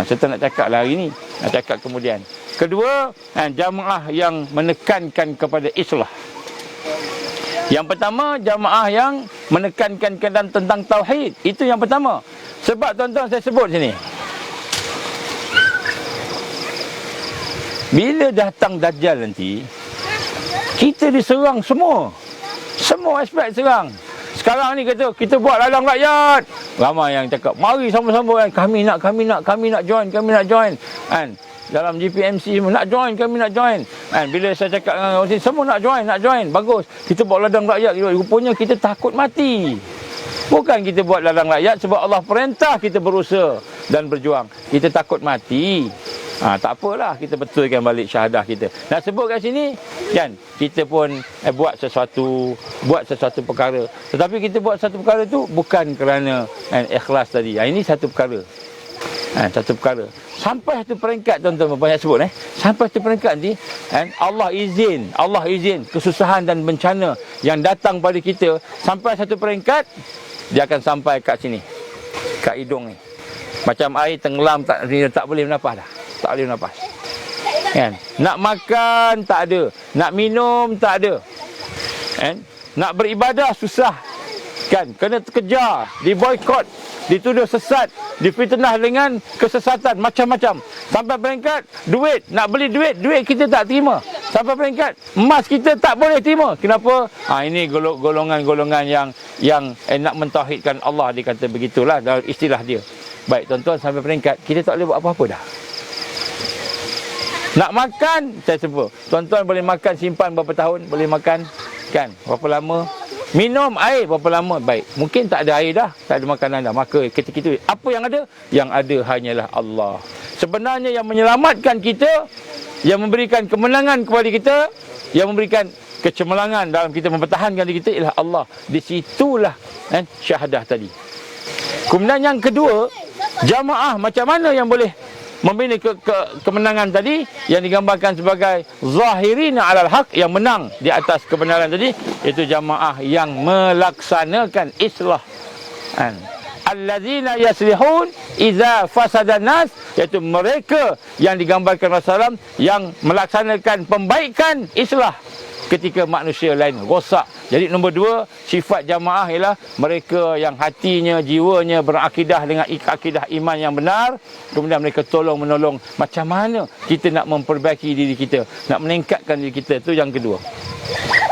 Saya tak nak cakap lah hari ni. Nak cakap kemudian. Kedua, jamaah yang menekankan kepada islah. Yang pertama, jamaah yang menekankan tentang tauhid. Itu yang pertama. Sebab tuan-tuan saya sebut sini, bila datang Dajjal nanti, kita diserang semua. Semua aspek serang. Sekarang ni kita buat ladang rakyat. Ramai yang cakap, mari sama-sama kan. Kami nak join. Dalam GPMC nak join, kami nak join. Bila saya cakap dengan orang semua nak join. Bagus. Kita buat ladang rakyat. Rupanya kita takut mati. Bukan kita buat ladang rakyat sebab Allah perintah kita berusaha dan berjuang. Kita takut mati. Tak apalah, kita betulkan balik syahadah kita. Nak sebut kat sini kan, kita pun buat sesuatu perkara. Tetapi kita buat satu perkara tu bukan kerana ikhlas tadi. Ini satu perkara. Satu perkara. Sampai satu peringkat tuan-tuan banyak sebut sampai satu peringkat nanti Allah izin kesusahan dan bencana yang datang pada kita sampai satu peringkat dia akan sampai kat sini, kat hidung ni. Macam air tenggelam tak boleh bernafas dah. Tak boleh bernafas. Kan? Nak makan tak ada, nak minum tak ada. Nak beribadah susah. Kan? Kena terkejar, diboikot dituduh sesat, difitnah dengan kesesatan macam-macam. Sampai peringkat duit, nak beli duit kita tak terima. Sampai peringkat emas kita tak boleh terima. Kenapa? Ini golongan-golongan yang nak mentauhidkan Allah, dia kata begitulah dalam istilah dia. Baik tuan-tuan, sampai peringkat kita tak boleh buat apa-apa dah. Nak makan, saya sebut, tuan-tuan boleh makan simpan berapa tahun, boleh makan kan, berapa lama. Minum air berapa lama, baik. Mungkin tak ada air dah, tak ada makanan dah. Maka ketika itu, apa yang ada? Yang ada hanyalah Allah. Sebenarnya yang menyelamatkan kita, yang memberikan kemenangan kepada kita, yang memberikan kecemerlangan dalam kita mempertahankan diri kita ialah Allah. Di situlah syahadah tadi. Kemudian yang kedua, jamaah macam mana yang boleh membina kemenangan tadi, yang digambarkan sebagai zahirina alal haq, yang menang di atas kebenaran tadi, itu jamaah yang melaksanakan islah. Allazina yaslihun idza fasada nas, iaitu mereka yang digambarkan Rasulullah yang melaksanakan pembaikan islah ketika manusia lain rosak. Jadi nombor dua, sifat jamaah ialah mereka yang hatinya, jiwanya berakidah dengan akidah iman yang benar. Kemudian mereka tolong menolong macam mana kita nak memperbaiki diri kita, nak meningkatkan diri kita. Itu yang kedua.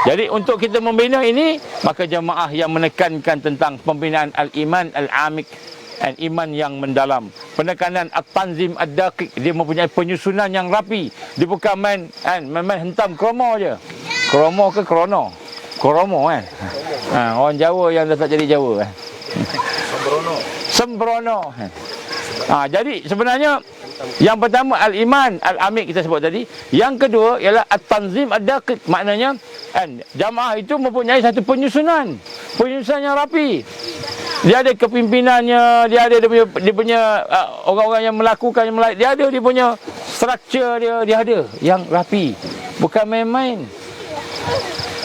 Jadi untuk kita membina ini, maka jamaah yang menekankan tentang pembinaan al-iman al-amik, iman yang mendalam, penekanan at-tanzim ad-daqiq, dia mempunyai penyusunan yang rapi. Dia bukan main hentam kromo je. Kromo ke krono? Kromo orang Jawa yang dah tak jadi Jawa Sembrono. Jadi sebenarnya yang pertama al-iman al-amik kita sebut tadi. Yang kedua ialah at-tanzim ad-daqiq. Maknanya jamaah itu mempunyai satu penyusunan yang rapi. Dia ada kepimpinannya, dia ada dia punya orang-orang yang melakukan, dia ada dia punya struktur dia ada yang rapi. Bukan main-main.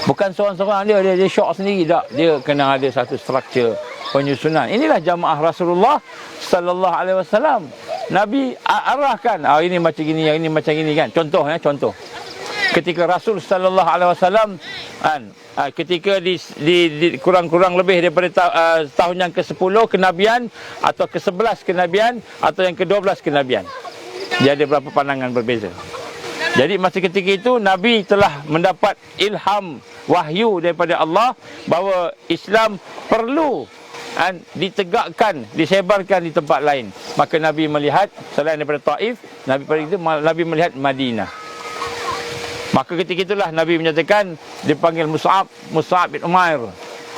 Bukan seorang-seorang dia syok sendiri, tak. Dia kena ada satu struktur penyusunan. Inilah jamaah Rasulullah sallallahu alaihi wasallam. Nabi arahkan, ini macam gini, yang ini macam gini kan. Contoh. Ketika Rasul sallallahu alaihi wasallam ketika di kurang-kurang lebih daripada tahun yang ke-10 kenabian, atau ke-11 kenabian, atau yang ke-12 kenabian. Dia ada beberapa pandangan berbeza. Jadi masa ketika itu Nabi telah mendapat ilham, wahyu daripada Allah bahawa Islam perlu ditegakkan, disebarkan di tempat lain. Maka Nabi melihat selain daripada Taif, Nabi melihat Madinah. Maka ketika itulah Nabi menyatakan, dipanggil Mus'ab bin Umair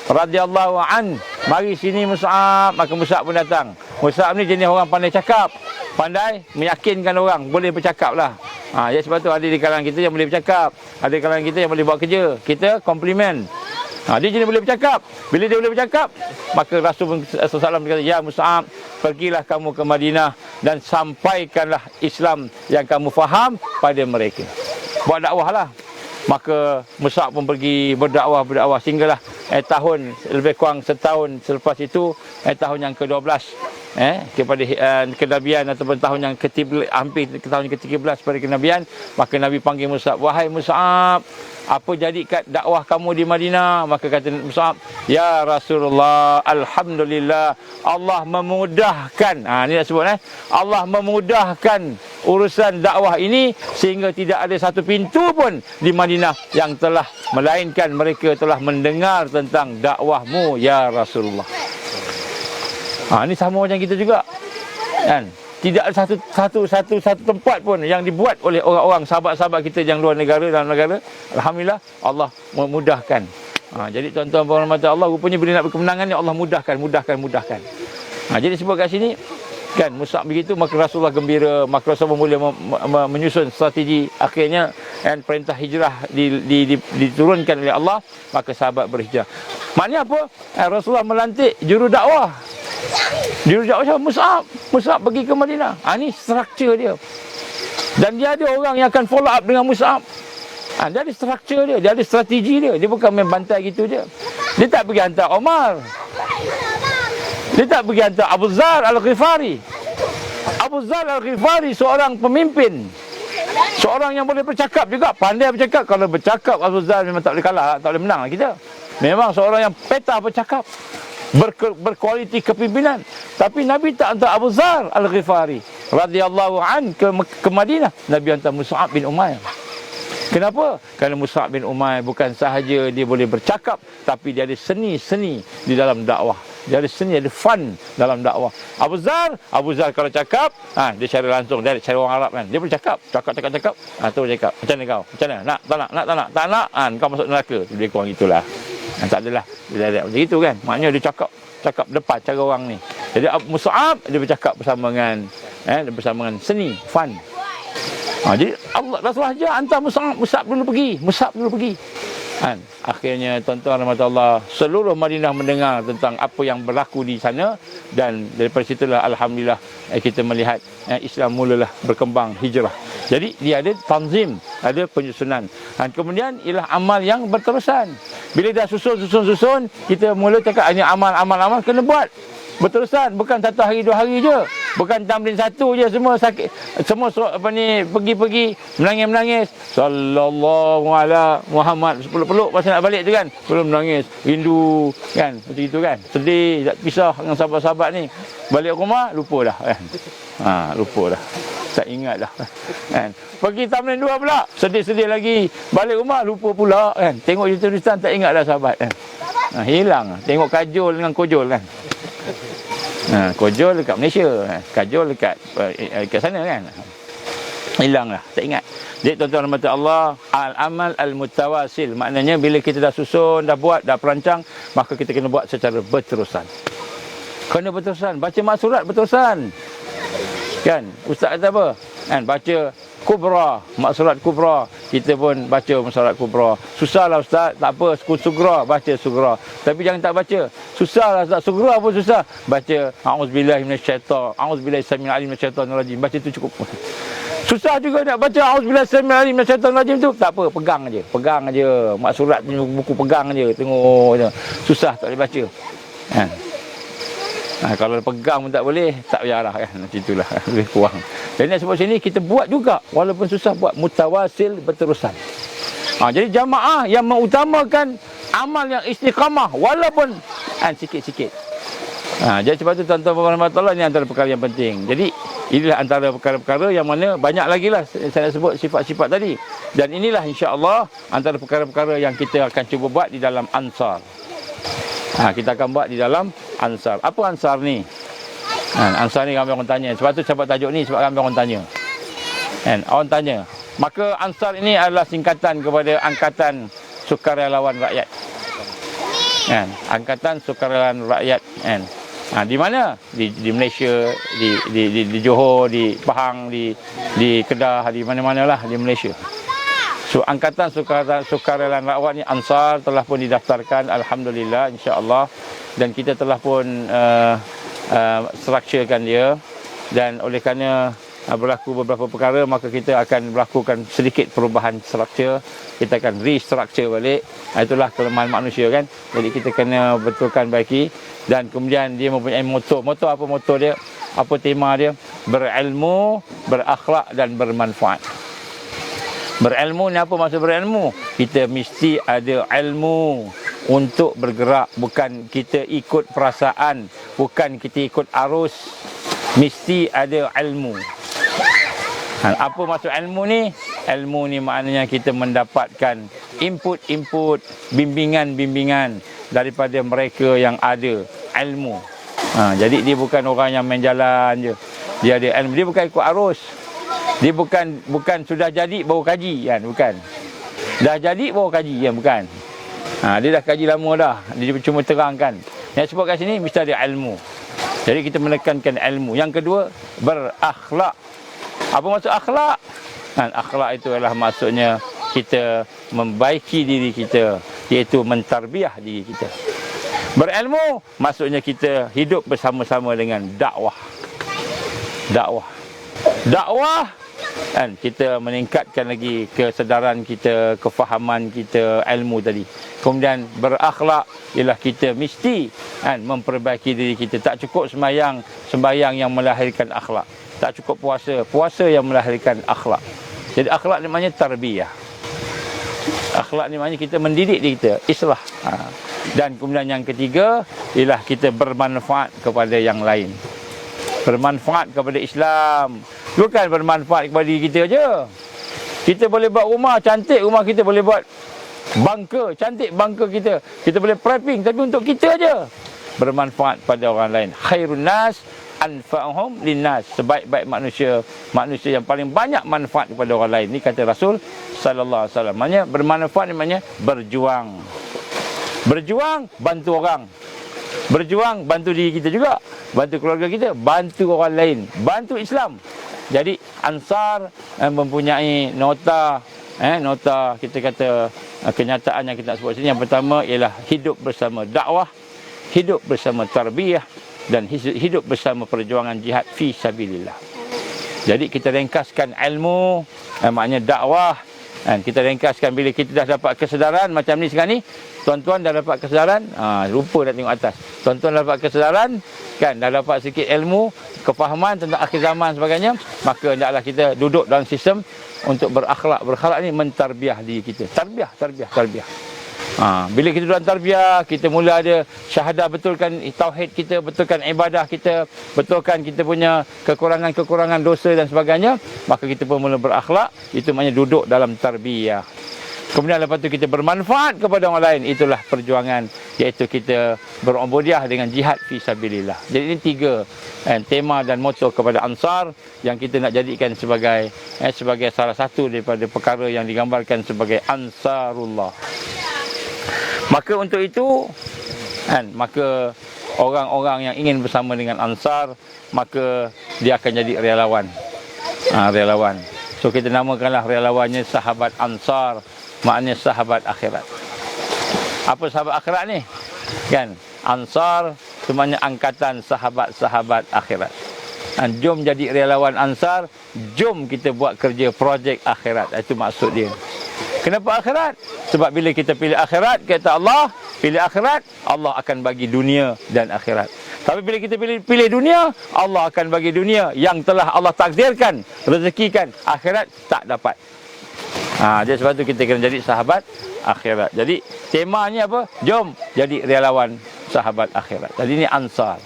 radhiyallahu an, mari sini Mus'ab. Maka Mus'ab pun datang. Mus'ab ni jenis orang pandai cakap, pandai meyakinkan orang, boleh bercakap lah. Jadi sebab tu ada di kalangan kita yang boleh bercakap, ada di kalangan kita yang boleh buat kerja, kita komplimen. Dia jenis boleh bercakap. Bila dia boleh bercakap, maka Rasul SAW berkata, ya Mus'ab, pergilah kamu ke Madinah dan sampaikanlah Islam yang kamu faham pada mereka. Buat dakwah lah. Maka Mus'ab pun pergi berdakwah sehinggalah tahun lebih kurang setahun selepas itu, tahun yang ke-12 kepada kenabian, ataupun tahun yang hampir ke tahun ke-13 pada kenabian. Maka Nabi panggil Mus'ab, wahai Mus'ab, apa jadi dakwah kamu di Madinah? Maka kata Mus'ab, ya Rasulullah, alhamdulillah, Allah memudahkan. Ni dah sebut Allah memudahkan urusan dakwah ini, sehingga tidak ada satu pintu pun di Madinah yang telah melainkan mereka telah mendengar tentang dakwahmu ya Rasulullah. Ini sama macam kita juga kan. Tidak ada satu tempat pun yang dibuat oleh orang-orang sahabat-sahabat kita yang luar negara, dalam negara. Alhamdulillah Allah memudahkan. Jadi tuan-tuan berhormat Allah, rupanya bila nak berkemenangan ni Allah mudahkan. Jadi sebut kat sini kan, Mus'ab begitu, maka Rasulullah gembira, maka Rasulullah mula menyusun strategi. Akhirnya perintah hijrah diturunkan oleh Allah, maka sahabat berhijrah. Maknanya apa? Rasulullah melantik juru dakwah. Juru dakwah siapa? Mus'ab pergi ke Madinah. Ini struktur dia. Dan dia ada orang yang akan follow up dengan Mus'ab. Dia ada struktur dia, dia ada strategi dia. Dia bukan main bantai gitu je. Dia tak pergi hantar Omar. Dia tak pergi hantar Abu Dzar Al-Ghifari. Abu Dzar Al-Ghifari seorang pemimpin, seorang yang boleh bercakap juga, pandai bercakap. Kalau bercakap Abu Dzar memang tak boleh kalah, tak boleh menang kita. Memang seorang yang peta bercakap. berkualiti kepimpinan. Tapi Nabi tak hantar Abu Dzar Al-Ghifari radhiyallahu an ke Madinah. Nabi hantar Mus'ab bin Umair. Kenapa? Kerana Mus'ab bin Umair bukan sahaja dia boleh bercakap, tapi dia ada seni-seni di dalam dakwah. Dia ada seni, ada fun dalam dakwah. Abu Dzar kalau cakap, dia cara langsung, dia cara orang Arab kan. Dia boleh cakap. Terus cakap. Macam mana kau? Macam mana? Nak? Tak nak? Tak nak? Kau masuk neraka. Lebih kurang itulah. Tak adalah. Dia ada macam itu kan. Maknanya dia cakap depan cara orang ni. Jadi Mus'ab dia bercakap bersama dengan seni, fun. Jadi Allah Rasulullah ajar hantar Mus'ab dulu pergi. Akhirnya tuan-tuan rahmatullah, seluruh Madinah mendengar tentang apa yang berlaku di sana, dan daripada situlah alhamdulillah kita melihat Islam mulalah berkembang, hijrah. Jadi dia ada tanzim, ada penyusunan. Kemudian ialah amal yang berterusan. Bila dah susun, kita mula cakap ini amal kena buat berterusan, bukan 1 hari 2 hari je. Bukan tamrin 1 je semua sakit, semua pergi menangis sallallahu ala Muhammad, peluk pasal nak balik tu kan, belum menangis, rindu kan, macam itu kan, sedih tak pisah dengan sahabat-sahabat ni. Balik rumah lupa dah kan. Lupa dah. Tak ingat dah kan. Pergi tamrin 2 pula, sedih-sedih lagi. Balik rumah lupa pula kan. Tengok tulisan tak ingat dah sahabat kan. Hilang. Tengok kajol dengan kojol kan. Kojol dekat Malaysia, kajol dekat sana kan. Hilanglah, tak ingat. Jadi tuan-tuan rahmat Allah, al-amal al-mutawasil, maknanya bila kita dah susun, dah buat, dah perancang, maka kita kena buat secara berterusan. Kena berterusan, baca maksurat berterusan. Kan, ustaz kata apa? Kan, baca kubra, maksurat kubra, kita pun baca maksurat kubra. Susahlah ustaz, tak apa, sugra, baca sugra. Tapi jangan tak baca. Susahlah ustaz, sugra pun susah. Baca auzubillahi minasyaitan, auzubillahi samil alim minasyaitanir rajim. Baca itu cukup. Susah juga nak baca auzubillahi samil alim minasyaitanir rajim tu. Tak apa, pegang aja. Maksurat buku pegang aja, tengok je. Susah tak boleh baca. Kan? Kalau pegang pun tak boleh, tak payahlah kan. Macam itulah, lebih kurang. Dan sebab sini kita buat juga, walaupun susah, buat mutawasil berterusan. Jadi jamaah yang mengutamakan amal yang istiqamah, walaupun sikit-sikit. Jadi sebab tu tuan-tuan rahmatullah, ini antara perkara yang penting. Jadi inilah antara perkara-perkara yang mana banyak lagi lah saya nak sebut sifat-sifat tadi. Dan inilah insya-Allah antara perkara-perkara yang kita akan cuba buat di dalam Ansar. Kita akan buat di dalam Ansar. Apa Ansar ni? Ansar ni ramai orang tanya. Sebab tu saya buat tajuk ni, sebab ramai orang tanya. Orang tanya. Maka Ansar ini adalah singkatan kepada Angkatan Sukarelawan Rakyat. Angkatan Sukarelawan Rakyat. Di mana? Di Malaysia, di Johor, di Pahang, di Kedah, di mana-mana lah di Malaysia. So, Angkatan Sukarelawan Rakyat ni Ansar telah pun didaftarkan, alhamdulillah, insya-Allah, dan kita telah pun strukturkan dia, dan oleh kerana berlaku beberapa perkara, maka kita akan melakukan sedikit perubahan struktur. Kita akan restructure balik. Itulah kelemahan manusia kan. Jadi kita kena betulkan baiki, dan kemudian dia mempunyai moto apa moto dia? Apa tema dia? Berilmu, berakhlak dan bermanfaat. Berilmu ni apa maksud berilmu? Kita mesti ada ilmu untuk bergerak, bukan kita ikut perasaan, bukan kita ikut arus. Mesti ada ilmu. Apa maksud ilmu ni? Ilmu ni maknanya kita mendapatkan input, bimbingan daripada mereka yang ada ilmu. Jadi dia bukan orang yang main jalan je. Dia ada ilmu, dia bukan ikut arus. Dia bukan sudah jadi baru kaji kan, bukan. Dah jadi baru kaji kan, bukan. Dia dah kaji lama dah, dia cuma terangkan. Yang sebut kat sini mesti ada ilmu. Jadi kita menekankan ilmu. Yang kedua, berakhlak. Apa maksud akhlak? Akhlak itu adalah maksudnya kita membaiki diri kita, iaitu mentarbiah diri kita. Berilmu maksudnya kita hidup bersama-sama dengan dakwah. Dakwah kan, kita meningkatkan lagi kesedaran kita, kefahaman kita, ilmu tadi. Kemudian berakhlak ialah kita mesti memperbaiki diri kita. Tak cukup sembahyang yang melahirkan akhlak. Tak cukup puasa yang melahirkan akhlak. Jadi akhlak ni maknanya tarbiyah. Akhlak ni maknanya kita mendidik diri kita, islah. Dan kemudian yang ketiga ialah kita bermanfaat kepada yang lain. Bermanfaat kepada Islam, bukan bermanfaat kepada diri kita je. Kita boleh buat rumah cantik, rumah kita boleh buat bunker cantik, bunker kita. Kita boleh prepping, tapi untuk kita je. Bermanfaat pada orang lain. Khairun nas anfa'uhum linnas. Sebaik-baik manusia, manusia yang paling banyak manfaat kepada orang lain. Ini kata Rasul sallallahu alaihi wasallam. Maknanya bermanfaat maknanya berjuang. Berjuang bantu orang. Berjuang bantu diri kita juga, bantu keluarga kita, bantu orang lain, bantu Islam. Jadi Ansar mempunyai nota kita kata kenyataan yang kita sebut sini. Yang pertama ialah hidup bersama dakwah, hidup bersama tarbiyah, dan hidup bersama perjuangan jihad fi sabilillah. Jadi kita ringkaskan ilmu, maknanya dakwah, dan kita ringkaskan bila kita dah dapat kesedaran macam ni sekarang ni. Tuan-tuan dah dapat kesedaran, lupa dah tengok atas. Tuan-tuan dah dapat kesedaran, kan, dah dapat sikit ilmu, kefahaman tentang akhir zaman sebagainya, maka hendaklah kita duduk dalam sistem untuk berakhlak. Berakhlak ni mentarbiah diri kita. Tarbiah. Bila kita dalam tarbiyah, kita mula ada syahadah, betulkan tauhid kita, betulkan ibadah kita, betulkan kita punya kekurangan-kekurangan dosa dan sebagainya, maka kita pun mula berakhlak. Itu maknanya duduk dalam tarbiyah. Kemudian lepas tu kita bermanfaat kepada orang lain. Itulah perjuangan, iaitu kita berubudiah dengan jihad fi sabilillah. Jadi ini 3 tema dan moto kepada Ansar yang kita nak jadikan sebagai salah satu daripada perkara yang digambarkan sebagai Ansarullah. Maka untuk itu, maka orang-orang yang ingin bersama dengan Ansar, maka dia akan jadi relawan. Relawan. So kita namakanlah relawannya sahabat Ansar, maknanya sahabat akhirat. Apa sahabat akhirat ni? Kan? Ansar semuanya angkatan sahabat-sahabat akhirat. Jom jadi relawan Ansar, jom kita buat kerja projek akhirat. Itu maksud dia. Kenapa akhirat? Sebab bila kita pilih akhirat, kata Allah, pilih akhirat, Allah akan bagi dunia dan akhirat. Tapi bila kita pilih dunia, Allah akan bagi dunia yang telah Allah takdirkan, rezekikan, akhirat tak dapat. Jadi sebab tu kita kena jadi sahabat akhirat. Jadi temanya apa? Jom jadi relawan sahabat akhirat. Jadi ini Ansar.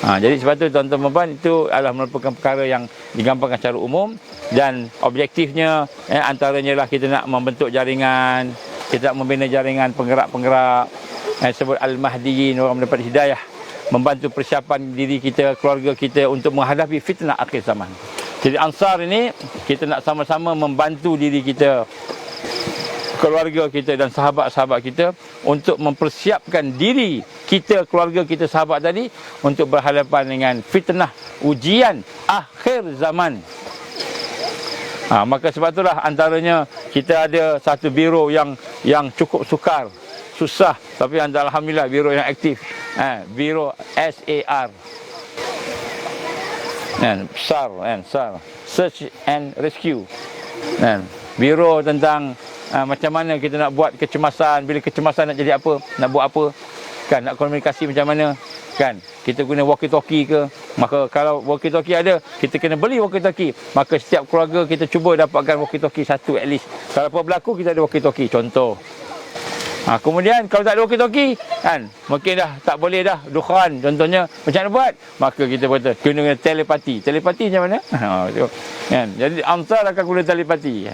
Jadi sebab tu tuan-tuan dan puan, itu adalah merupakan perkara yang digambarkan secara umum, dan objektifnya antaranya lah kita nak membentuk jaringan, kita nak membina jaringan penggerak-penggerak, sebut Al-Mahdiyin, orang mendapat hidayah, membantu persiapan diri kita, keluarga kita untuk menghadapi fitnah akhir zaman. Jadi Ansar ini kita nak sama-sama membantu diri kita, keluarga kita dan sahabat-sahabat kita untuk mempersiapkan diri kita, keluarga kita, sahabat tadi untuk berhadapan dengan fitnah ujian akhir zaman. Maka sebab itulah antaranya kita ada satu biro yang cukup susah, tapi alhamdulillah biro yang aktif. Biro SAR. SAR, Search and Rescue. Biro tentang macam mana kita nak buat kecemasan, bila kecemasan nak jadi apa, nak buat apa, kan, nak komunikasi macam mana, kan, kita guna walkie-talkie ke, maka kalau walkie-talkie ada, kita kena beli walkie-talkie, maka setiap keluarga kita cuba dapatkan walkie-talkie satu at least. Kalau apa berlaku, kita ada walkie-talkie, contoh. Kemudian kalau tak ada walkie-talkie, kan, mungkin dah tak boleh dah dukhan contohnya, macam mana buat? Maka kita kata kena telepati. Telepati macam mana? Kan, jadi Ansar akan guna telepati,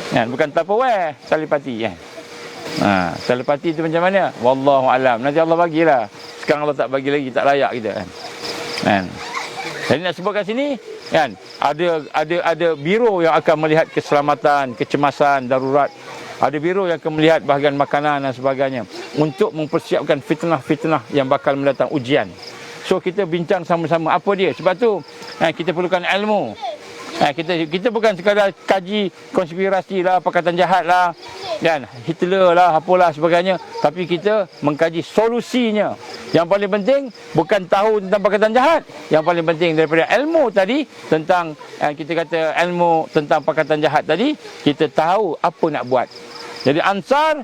kan, bukan Tupperware, telepati, kan. Telepati itu macam mana? Wallahu alam. Nanti Allah bagilah. Sekarang Allah tak bagi lagi, tak layak kita, kan. Jadi nak sebutkan sini, kan, ada biro yang akan melihat keselamatan, kecemasan, darurat. Ada biro yang akan melihat bahagian makanan dan sebagainya untuk mempersiapkan fitnah-fitnah yang bakal mendatang ujian. So kita bincang sama-sama apa dia. Sebab tu kita perlukan ilmu. Kita bukan sekadar kaji konspirasi lah, perkataan jahat lah, kan, Hitler lah, apalah sebagainya, tapi kita mengkaji solusinya. Yang paling penting bukan tahu tentang perkataan jahat. Yang paling penting daripada ilmu tadi tentang kita kata ilmu tentang perkataan jahat tadi, kita tahu apa nak buat. Jadi Ansar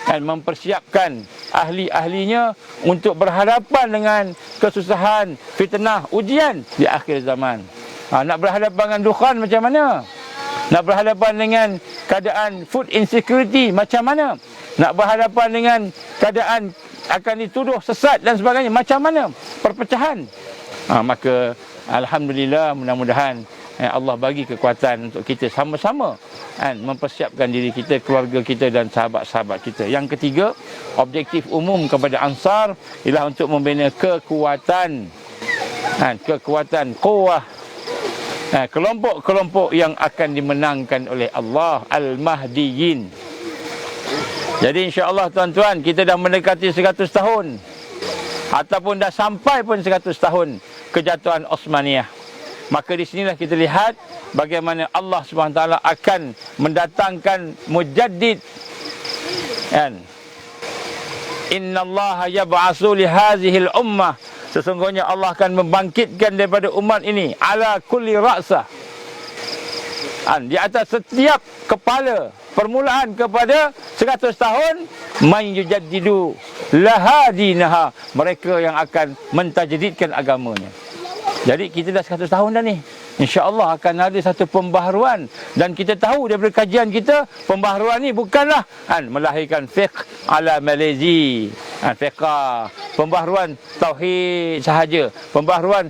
mempersiapkan ahli-ahlinya untuk berhadapan dengan kesusahan, fitnah, ujian di akhir zaman. Nak berhadapan dengan dukhan macam mana? Nak berhadapan dengan keadaan food insecurity macam mana? nak berhadapan dengan keadaan akan dituduh sesat dan sebagainya, macam mana perpecahan. Maka alhamdulillah, mudah-mudahan Allah bagi kekuatan untuk kita sama-sama mempersiapkan diri kita, keluarga kita dan sahabat-sahabat kita. Yang ketiga, objektif umum kepada Ansar ialah untuk membina kekuatan, quwwah, kelompok-kelompok yang akan dimenangkan oleh Allah, Al-Mahdiyin. Jadi insya-Allah tuan-tuan, kita dah mendekati 100 tahun ataupun dah sampai pun 100 tahun kejatuhan Osmaniyah. Maka di sinilah kita lihat bagaimana Allah SWT akan mendatangkan mujaddid. Innallaha yab'atsu li hadhil ummah. Sesungguhnya Allah akan membangkitkan daripada umat ini ala kulli ra'sah. Di atas setiap kepala, permulaan kepada 100 tahun, man yujaddidu laha dinaha, mereka yang akan mentajdidkan agamanya. Jadi kita dah 100 tahun dah ni. InsyaAllah akan ada satu pembaharuan. Dan kita tahu daripada kajian kita, pembaharuan ni bukanlah melahirkan fiqh ala Malizi, fiqh, pembaharuan tauhid sahaja, pembaharuan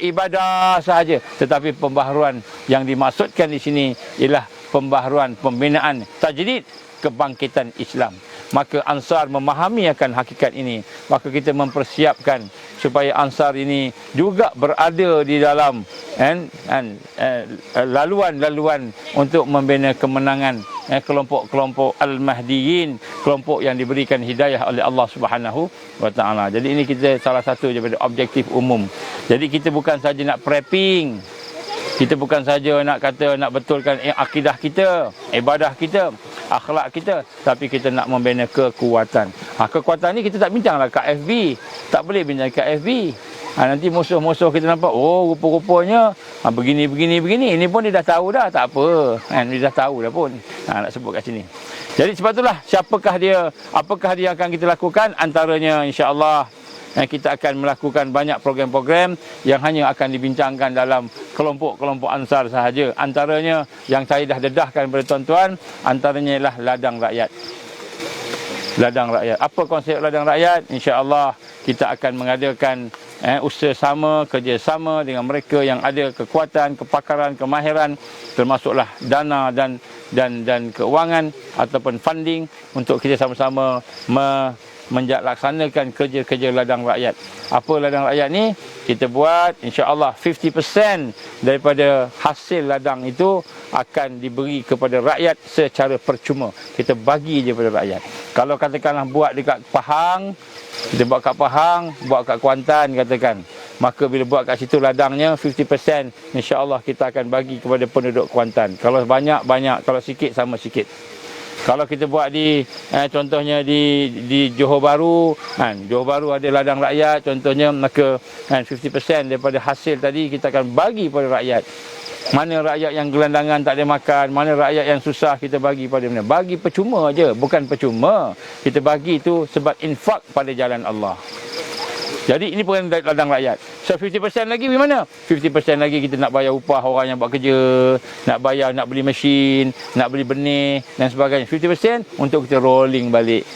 ibadah sahaja. Tetapi pembaharuan yang dimaksudkan di sini ialah pembaharuan pembinaan tajdid kebangkitan Islam. Maka Ansar memahami akan hakikat ini. Maka kita mempersiapkan supaya Ansar ini juga berada di dalam laluan-laluan untuk membina kemenangan kelompok-kelompok Al-Mahdiyin, kelompok yang diberikan hidayah oleh Allah Subhanahu wa taala. Jadi ini kita salah satu daripada objektif umum. Jadi kita bukan saja nak prepping, kita bukan saja nak kata nak betulkan akidah kita, ibadah kita, akhlak kita, tapi kita nak membina kekuatan. Kekuatan ni kita tak bincanglah kat FB. Tak boleh bincang kat FB. Nanti musuh-musuh kita nampak, oh rupa-rupanya begini. Ini pun dia dah tahu dah, tak apa. Dia dah tahu dah pun. Nak sebut kat sini. Jadi sebab itulah, siapakah dia, apakah dia akan kita lakukan? Antaranya insya-Allah kita akan melakukan banyak program-program yang hanya akan dibincangkan dalam kelompok-kelompok Ansar sahaja. Antaranya yang saya dah dedahkan kepada tuan-tuan, antaranya ialah ladang rakyat. Ladang rakyat. Apa konsep ladang rakyat? InsyaAllah kita akan mengadakan usaha sama, kerjasama dengan mereka yang ada kekuatan, kepakaran, kemahiran, termasuklah dana dan keuangan ataupun funding untuk kita sama-sama laksanakan kerja-kerja ladang rakyat. Apa ladang rakyat ni? Kita buat insya-Allah 50% daripada hasil ladang itu akan diberi kepada rakyat secara percuma. Kita bagi je kepada rakyat. Kalau katakanlah buat dekat Pahang, kita buat kat Pahang, buat kat Kuantan katakan, maka bila buat kat situ ladangnya 50%, insya-Allah kita akan bagi kepada penduduk Kuantan. Kalau banyak, kalau sikit sama sikit. Kalau kita buat di contohnya di Johor Bahru, Johor Bahru ada ladang rakyat contohnya, maka 50% daripada hasil tadi kita akan bagi pada rakyat. Mana rakyat yang gelandangan tak ada makan, mana rakyat yang susah, kita bagi pada mana. Bagi percuma aja, bukan percuma. Kita bagi itu sebab infak pada jalan Allah. Jadi ini program ladang rakyat. So 50% lagi bagaimana? 50% lagi kita nak bayar upah orang yang buat kerja, nak beli mesin, nak beli benih dan sebagainya. 50% untuk kita rolling balik.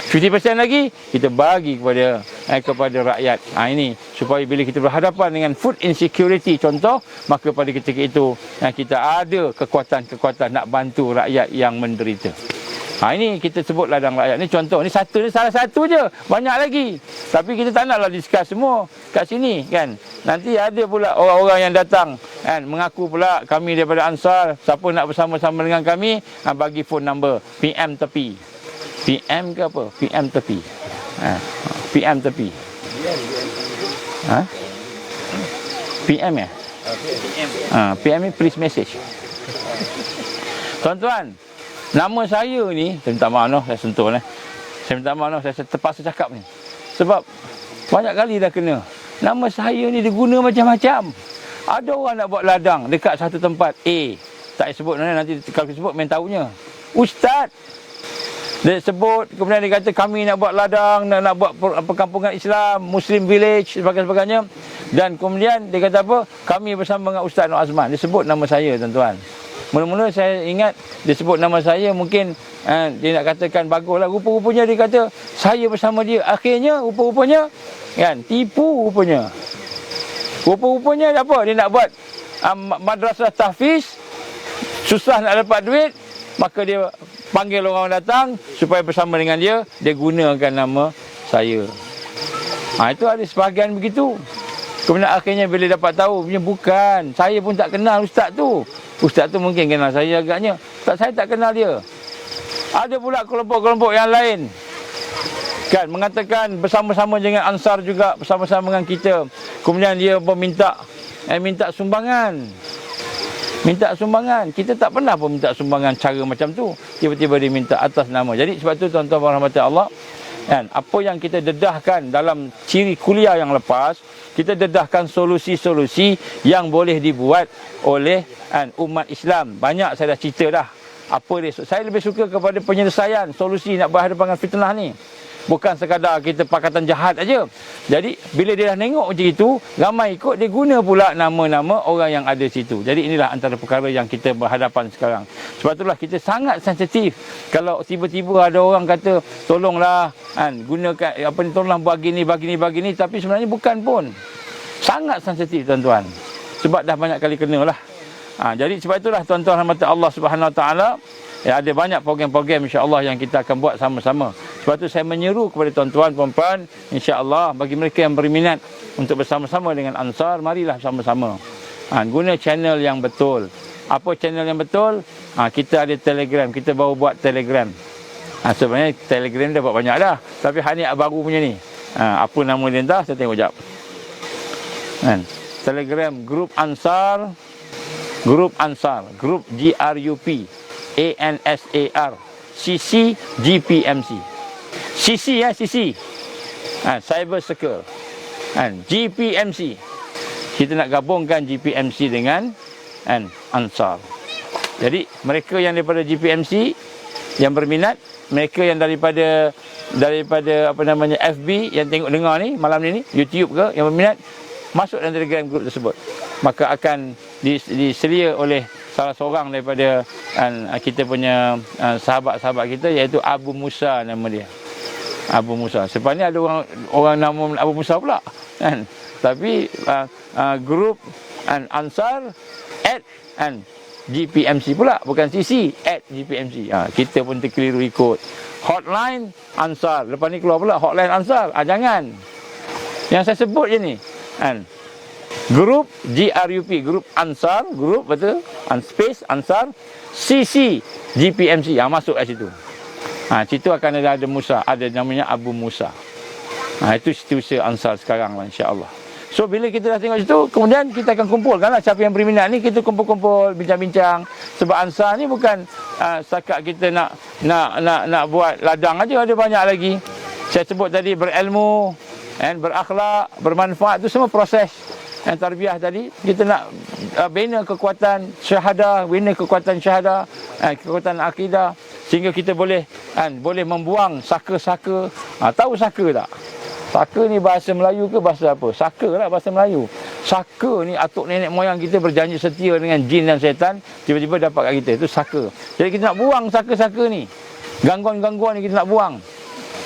50% lagi kita bagi kepada rakyat. Ini supaya bila kita berhadapan dengan food insecurity contoh, maka pada ketika itu kita ada kekuatan-kekuatan nak bantu rakyat yang menderita. Ini kita sebut ladang rakyat. Ni contoh, ni salah satu je. Banyak lagi. Tapi kita tak naklah discuss semua kat sini kan. Nanti ada pula orang-orang yang datang kan, mengaku pula kami daripada Ansar, siapa nak bersama-sama dengan kami, bagi phone number, PM tepi. PM ke apa? PM tepi. PM tepi. PM ya? PM ni please message. Tuan-tuan, nama saya ni, saya minta maaf saya sentuh Saya minta maaf saya terpaksa cakap ni. Sebab banyak kali dah kena. Nama saya ni diguna macam-macam. Ada orang nak buat ladang dekat satu tempat A. Tak sebut nanti kalau disebut main tahunya. Ustaz. Dia sebut, kemudian dia kata kami nak buat ladang, nak buat perkampungan Islam, Muslim village, sebagainya. Dan kemudian dia kata apa? Kami bersama dengan Ustaz Nur Azman. Dia sebut nama saya tuan-tuan. Mula-mula saya ingat dia sebut nama saya, mungkin dia nak katakan baguslah. Rupa-rupanya dia kata saya bersama dia. Akhirnya rupa-rupanya kan tipu rupanya. Rupa-rupanya apa? Dia nak buat madrasah tahfiz, susah nak dapat duit, maka dia panggil orang datang supaya bersama dengan dia gunakan nama saya. Itu ada sebahagian begitu. Kemudian akhirnya bila dapat tahu, punya bukan, saya pun tak kenal ustaz tu. Ustaz tu mungkin kenal saya agaknya, saya tak kenal dia. Ada pula kelompok-kelompok yang lain kan mengatakan bersama-sama dengan Ansar juga, bersama-sama dengan kita. Kemudian dia pun minta sumbangan. Minta sumbangan. Kita tak pernah pun minta sumbangan cara macam tu. Tiba-tiba dia minta atas nama. Jadi sebab tu tuan-tuan rahmati Allah, kan, apa yang kita dedahkan dalam ciri kuliah yang lepas, kita dedahkan solusi-solusi yang boleh dibuat oleh umat Islam. Banyak saya dah cerita dah. Apa dia? Saya lebih suka kepada penyelesaian solusi nak berhadapan dengan fitnah ni. Bukan sekadar kita pakatan jahat aja. Jadi bila dia dah tengok macam itu, ramai ikut, dia guna pula nama-nama orang yang ada situ. Jadi inilah antara perkara yang kita berhadapan sekarang. Sebab itulah kita sangat sensitif. Kalau tiba-tiba ada orang kata tolonglah gunakan tolonglah buat gini, tapi sebenarnya bukan pun. Sangat sensitif tuan-tuan. Sebab dah banyak kali kena lah. Jadi sebab itulah tuan-tuan rahmat Allah Subhanahu Wa Taala, ada banyak program-program insya-Allah yang kita akan buat sama-sama. Sebab tu saya menyeru kepada tuan-tuan puan-puan, insya-Allah bagi mereka yang berminat untuk bersama-sama dengan Ansar, marilah sama-sama. Guna channel yang betul. Apa channel yang betul? Kita ada Telegram, kita baru buat Telegram. Sebenarnya Telegram dah buat banyak dah, tapi hari ni baru punya ni. Apa nama dia entah, saya tengok jap. Telegram Grup Ansar, Grup GRUP ANSAR CC GPMC. CC CC. Cyber Circle. GPMC. Kita nak gabungkan GPMC dengan Ansar. Jadi mereka yang daripada GPMC yang berminat, mereka yang daripada FB yang tengok dengar ni malam ni YouTube ke yang berminat, masuk dalam Telegram group tersebut. Maka akan diselia oleh salah seorang daripada kita punya sahabat-sahabat kita, iaitu Abu Musa nama dia. Abu Musa. Sebab ni ada orang nama Abu Musa pula kan. Tapi grup Ansar @GPMC pula, bukan CC @GPMC. Kita pun terkeliru ikut. Hotline Ansar. Lepas ni keluar pula hotline Ansar. Jangan. Yang saya sebut je ni. Grup GRUP, Grup Ansar, grup betul, space Ansar, CC GPMC. Masuk kat situ. Situ akan ada Musa, ada namanya Abu Musa. Itu situasi Ansar sekarang lah, insya-Allah. So bila kita dah tengok situ, kemudian kita akan kumpulkanlah siapa yang berminat ni, kita kumpul-kumpul, bincang-bincang. Sebab Ansar ni bukan setakat kita nak buat ladang aja, ada banyak lagi. Saya sebut tadi berilmu, berakhlak, bermanfaat, tu semua proses tarbiyah tadi. Kita nak bina kekuatan syahadah, kekuatan akidah, sehingga kita boleh membuang saka-saka. Tahu saka tak? Saka ni bahasa Melayu ke bahasa apa? Saka lah bahasa Melayu. Saka ni atuk nenek moyang kita berjanji setia dengan jin dan syaitan, tiba-tiba dapat kat kita. Itu saka. Jadi kita nak buang saka-saka ni. Gangguan-gangguan ni kita nak buang.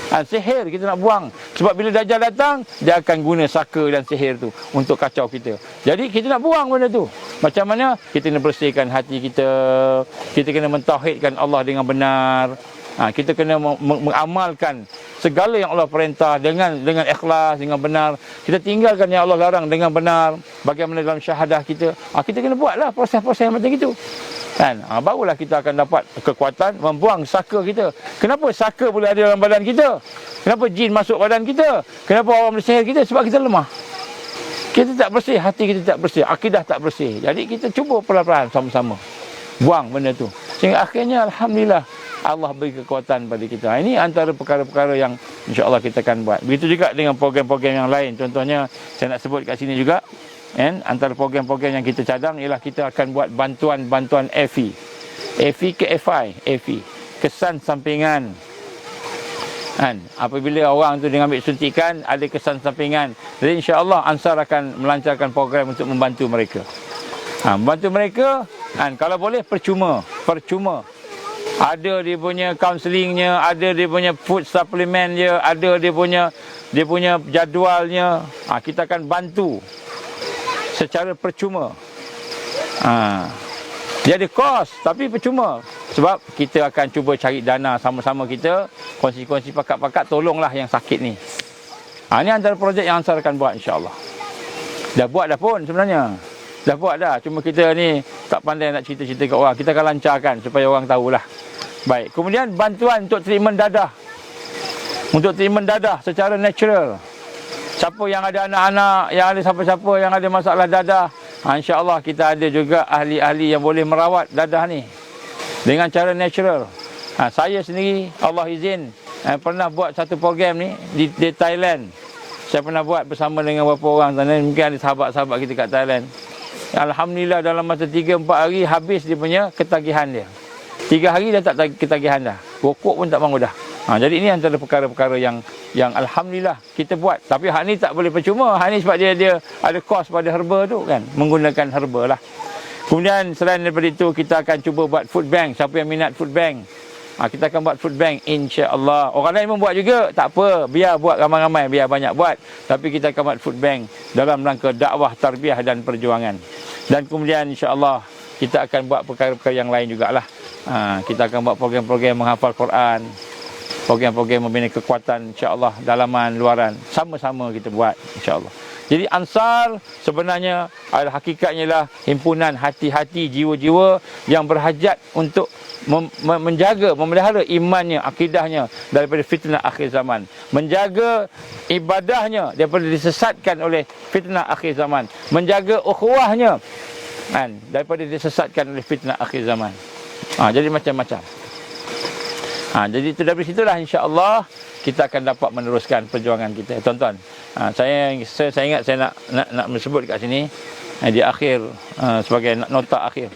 Sihir kita nak buang. Sebab bila Dajjal datang, dia akan guna saka dan sihir tu untuk kacau kita. Jadi kita nak buang benda tu. Macam mana? Kita kena bersihkan hati kita. Kita kena mentauhidkan Allah dengan benar. Kita kena mengamalkan segala yang Allah perintah dengan ikhlas, dengan benar. Kita tinggalkan yang Allah larang dengan benar. Bagaimana dalam syahadah kita. Kita kena buatlah proses-proses macam itu. Barulah kita akan dapat kekuatan membuang saka kita. Kenapa saka boleh ada dalam badan kita? Kenapa jin masuk badan kita? Kenapa orang bersihir kita? Sebab kita lemah. Kita tak bersih, hati kita tak bersih, akidah tak bersih. Jadi kita cuba pelan-pelan sama-sama buang benda tu. Sehingga akhirnya alhamdulillah Allah beri kekuatan pada kita. Ini antara perkara-perkara yang insya-Allah kita akan buat. Begitu juga dengan program-program yang lain. Contohnya saya nak sebut kat sini juga. Antara program-program yang kita cadang ialah kita akan buat bantuan AFI. AFI ke FI? AFI. Kesan sampingan. Apabila orang tu dengan ambil suntikan, ada kesan sampingan. Jadi insya-Allah Ansar akan melancarkan program untuk membantu mereka. Membantu mereka Kan, kalau boleh percuma. Ada dia punya counselingnya, ada dia punya food supplement dia, ada dia punya jadualnya. Kita akan bantu secara percuma. Dia ada kos tapi percuma. Sebab kita akan cuba cari dana sama-sama kita, kongsi-kongsi pakat-pakat, tolonglah yang sakit ni. Ini antara projek yang Ansar akan buat, insya-Allah. Dah buat dah pun sebenarnya. Dah buat dah. Cuma kita ni tak pandai nak cerita-cerita kat orang. Kita akan lancarkan supaya orang tahulah. Baik. Kemudian bantuan untuk treatment dadah. Untuk treatment dadah secara natural. Siapa yang ada anak-anak, yang ada siapa-siapa yang ada masalah dadah, insya-Allah kita ada juga ahli-ahli yang boleh merawat dadah ni dengan cara natural. Saya sendiri, Allah izin, pernah buat satu program ni di Thailand. Saya pernah buat bersama dengan beberapa orang sana. Mungkin ada sahabat-sahabat kita kat Thailand. Alhamdulillah dalam masa 3-4 hari habis dia punya ketagihan dia. 3 hari dah tak ketagihan dah. Rokok pun tak bangun dah. Jadi ini antara perkara-perkara yang alhamdulillah kita buat. Tapi hak ni tak boleh percuma. Hak ni sebab dia ada kos pada herba tu kan. Menggunakan herba lah. Kemudian selain daripada itu kita akan cuba buat food bank. Siapa yang minat food bank, kita akan buat food bank, insya-Allah. Orang lain pun buat juga, tak apa. Biar buat ramai-ramai, biar banyak buat. Tapi kita akan buat food bank dalam rangka dakwah, tarbiyah dan perjuangan. Dan kemudian insya-Allah kita akan buat perkara-perkara yang lain jugalah. Kita akan buat program-program menghafal Quran, program-program membina kekuatan, insya-Allah, dalaman, luaran. Sama-sama kita buat, insya-Allah. Jadi Ansar sebenarnya adalah hakikatnya lah himpunan hati-hati, jiwa-jiwa yang berhajat untuk menjaga, memelihara imannya, akidahnya daripada fitnah akhir zaman. Menjaga ibadahnya daripada disesatkan oleh fitnah akhir zaman. Menjaga ukhuwahnya daripada disesatkan oleh fitnah akhir zaman. Jadi macam-macam. Jadi itu dari situlah insya-Allah kita akan dapat meneruskan perjuangan kita. Tuan-tuan, saya ingat saya nak menyebut kat sini di akhir sebagai nota akhir.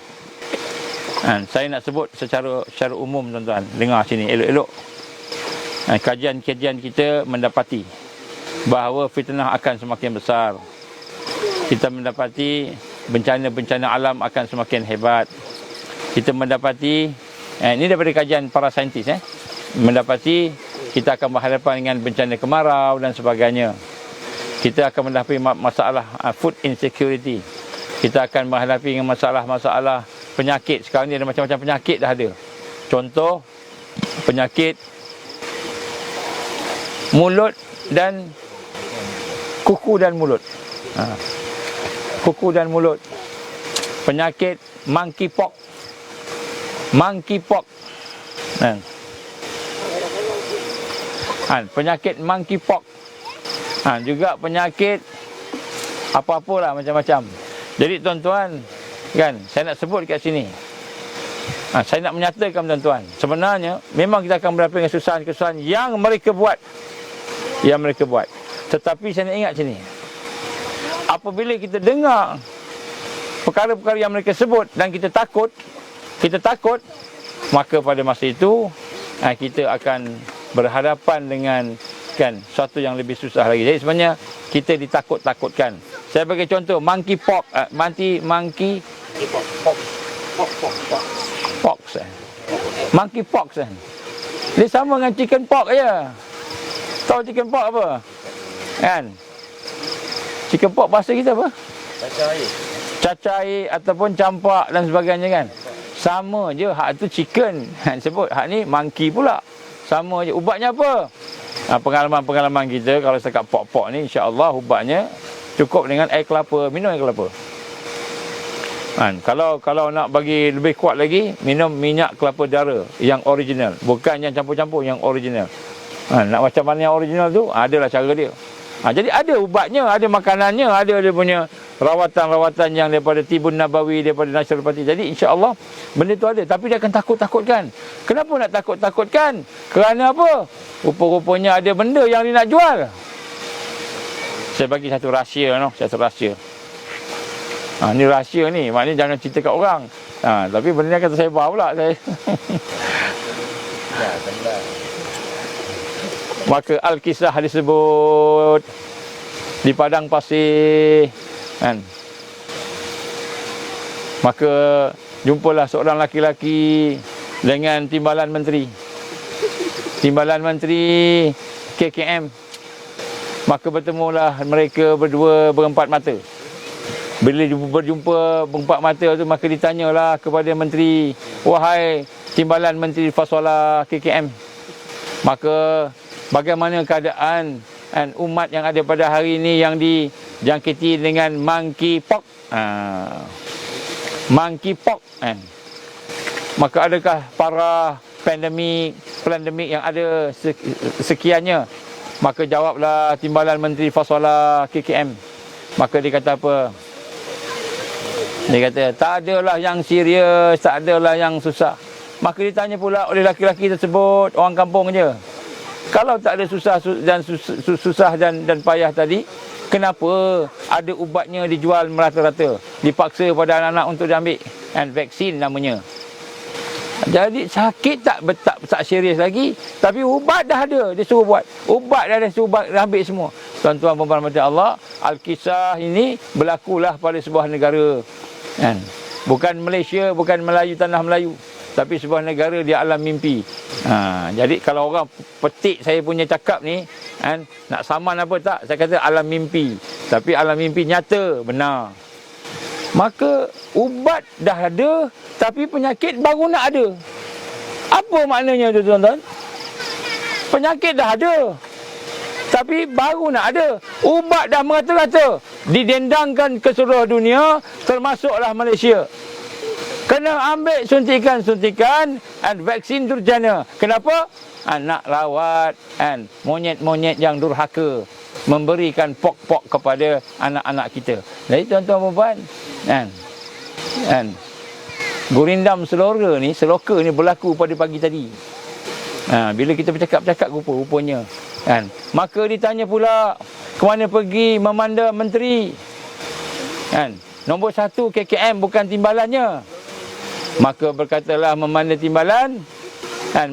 Saya nak sebut secara umum, tuan-tuan. Dengar sini elok-elok. Kajian-kajian kita mendapati bahawa fitnah akan semakin besar. Kita mendapati bencana-bencana alam akan semakin hebat. Kita mendapati ini daripada kajian para saintis mendapati kita akan berhadapan dengan bencana kemarau dan sebagainya. Kita akan menghadapi masalah food insecurity. Kita akan menghadapi dengan masalah-masalah penyakit. Sekarang ni ada macam-macam penyakit dah ada. Contoh, penyakit mulut dan kuku dan mulut. Kuku dan mulut. Penyakit monkeypox. Penyakit monkeypox. Juga penyakit apa-apalah macam-macam. Jadi tuan-tuan, kan, saya nak sebut kat sini. Saya nak menyatakan tuan-tuan, sebenarnya memang kita akan berhadapan dengan kesusahan-kesusahan yang mereka buat. Tetapi saya nak ingat sini, apabila kita dengar perkara-perkara yang mereka sebut dan kita takut, maka pada masa itu kita akan berhadapan dengan suatu yang lebih susah lagi. Jadi sebenarnya kita ditakut-takutkan. Saya bagi contoh monkeypox, monkeypox. Dia sama dengan chicken pox aja. Tahu chicken pox apa? Kan? Chicken pox bahasa kita apa? Cacai ataupun campak dan sebagainya kan. Sama je, hak tu chicken sebut, hak ni monkey pula. Sama je. Ubatnya apa? Pengalaman kita kalau setakat pok-pok ni, insya-Allah ubatnya cukup dengan air kelapa, minum air kelapa. Kalau nak bagi lebih kuat lagi, minum minyak kelapa dara yang original, bukan yang campur-campur, yang original. Nak macam mana yang original tu, adalah cara dia. Jadi ada ubatnya, ada makanannya, ada dia punya rawatan-rawatan yang daripada Tibun Nabawi, daripada Nasrul-Fatih. Jadi insya-Allah benda tu ada, tapi dia akan takut-takutkan. Kenapa nak takut-takutkan? Kerana apa? Rupa-rupanya ada benda yang dia nak jual. Saya bagi satu rahsia, ni rahsia ni, maknanya jangan cerita kat orang. Tapi benda ni akan tersebar pula saya. Maka Al-Kisah disebut di padang pasir, kan? Maka jumpalah seorang laki-laki dengan timbalan menteri KKM. Maka bertemulah mereka berdua berempat mata. Bila berjumpa berempat mata tu, maka ditanyalah kepada menteri, wahai timbalan menteri Fasolah KKM, maka bagaimana keadaan umat yang ada pada hari ini yang dijangkiti dengan monkeypox? Monkeypox kan. Maka adakah para pandemik yang ada sekiannya? Maka jawablah timbalan menteri Fasolah KKM. Maka dia kata apa? Dia kata, tak adalah yang serius, tak adalah yang susah. Maka ditanya pula oleh laki-laki tersebut, orang kampung je, kalau tak ada susah dan payah tadi, kenapa ada ubatnya dijual merata-rata, dipaksa pada anak-anak untuk diambil, vaksin namanya. Jadi sakit tak serius lagi, tapi ubat dah ada, dia suruh buat. Ubat dah ada, suruh ambil semua. Tuan-tuan dan puan-puan Allah, Al-Kisah ini berlakulah pada sebuah negara. Bukan Malaysia, bukan Melayu, tanah Melayu, tapi sebuah negara di alam mimpi. Jadi kalau orang petik saya punya cakap ni, nak saman apa tak, saya kata alam mimpi. Tapi alam mimpi nyata, benar. Maka ubat dah ada, tapi penyakit baru nak ada. Apa maknanya tu tuan-tuan? Penyakit dah ada, tapi baru nak ada. Ubat dah merata-rata, didendangkan ke seluruh dunia, termasuklah Malaysia. Kena ambil suntikan vaksin durjana. Kenapa? Nak rawat monyet-monyet yang durhaka, memberikan pok-pok kepada anak-anak kita. Jadi tuan-tuan puan, gurindam seloka ni berlaku pada pagi tadi. Bila kita bercakap-cakap rupanya. Maka ditanya pula, ke mana pergi memanda menteri? Nombor 1 KKM bukan timbalannya. Maka berkatalah memanda timbalan,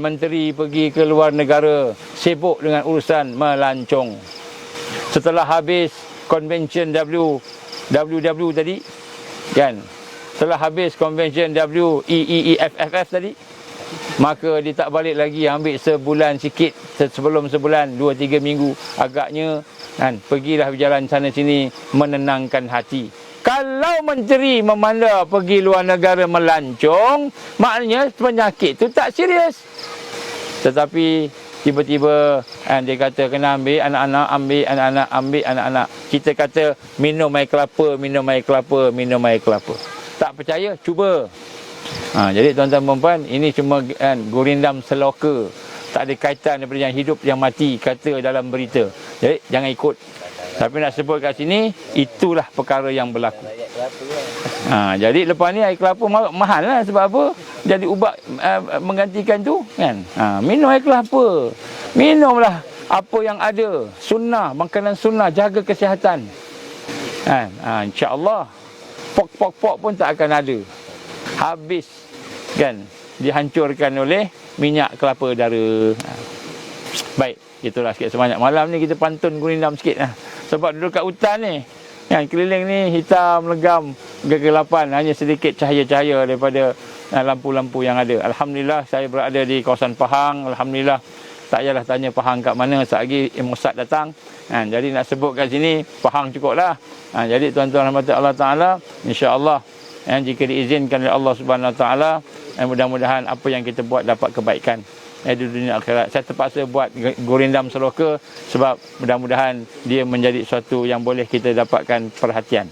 menteri pergi ke luar negara, sibuk dengan urusan melancong. Setelah habis convention WWW tadi, setelah habis convention WEEFFF tadi, maka dia tak balik lagi, ambil sebulan sikit, sebelum sebulan 2-3 minggu agaknya, pergilah berjalan sana sini menenangkan hati. Kalau menteri memanda pergi luar negara melancong, maknanya penyakit tu tak serius. Tetapi tiba-tiba dia kata kena ambil anak-anak. Kita kata minum air kelapa. Tak percaya, cuba. Jadi tuan-tuan dan puan, ini cuma gurindam seloka, tak ada kaitan daripada yang hidup yang mati, kata dalam berita. Jadi jangan ikut. Tapi nak sebut kat sini, itulah perkara yang berlaku. Jadi lepas ni air kelapa mahal lah. Sebab apa? Jadi ubat menggantikan tu minum air kelapa. Minumlah apa yang ada, sunnah, makanan sunnah, jaga kesihatan. InsyaAllah pok-pok pun tak akan ada. Habis dihancurkan oleh minyak kelapa darah. Baik, itulah sikit sebanyak. Malam ni kita pantun gurindam sikit lah. Sebab duduk kat hutan ni, keliling ni hitam, legam, kegelapan, hanya sedikit cahaya-cahaya daripada lampu-lampu yang ada. Alhamdulillah saya berada di kawasan Pahang. Alhamdulillah, tak payahlah tanya Pahang kat mana, selagi Mosad datang. Jadi nak sebut kat sini, Pahang cukup lah. Jadi tuan-tuan rahmat Allah Ta'ala, insya-Allah, jika diizinkan oleh Allah Subhanahu Wa Ta'ala, mudah-mudahan apa yang kita buat dapat kebaikan di dunia akhirat. Saya terpaksa buat gurindam seloka sebab mudah-mudahan dia menjadi sesuatu yang boleh kita dapatkan perhatian.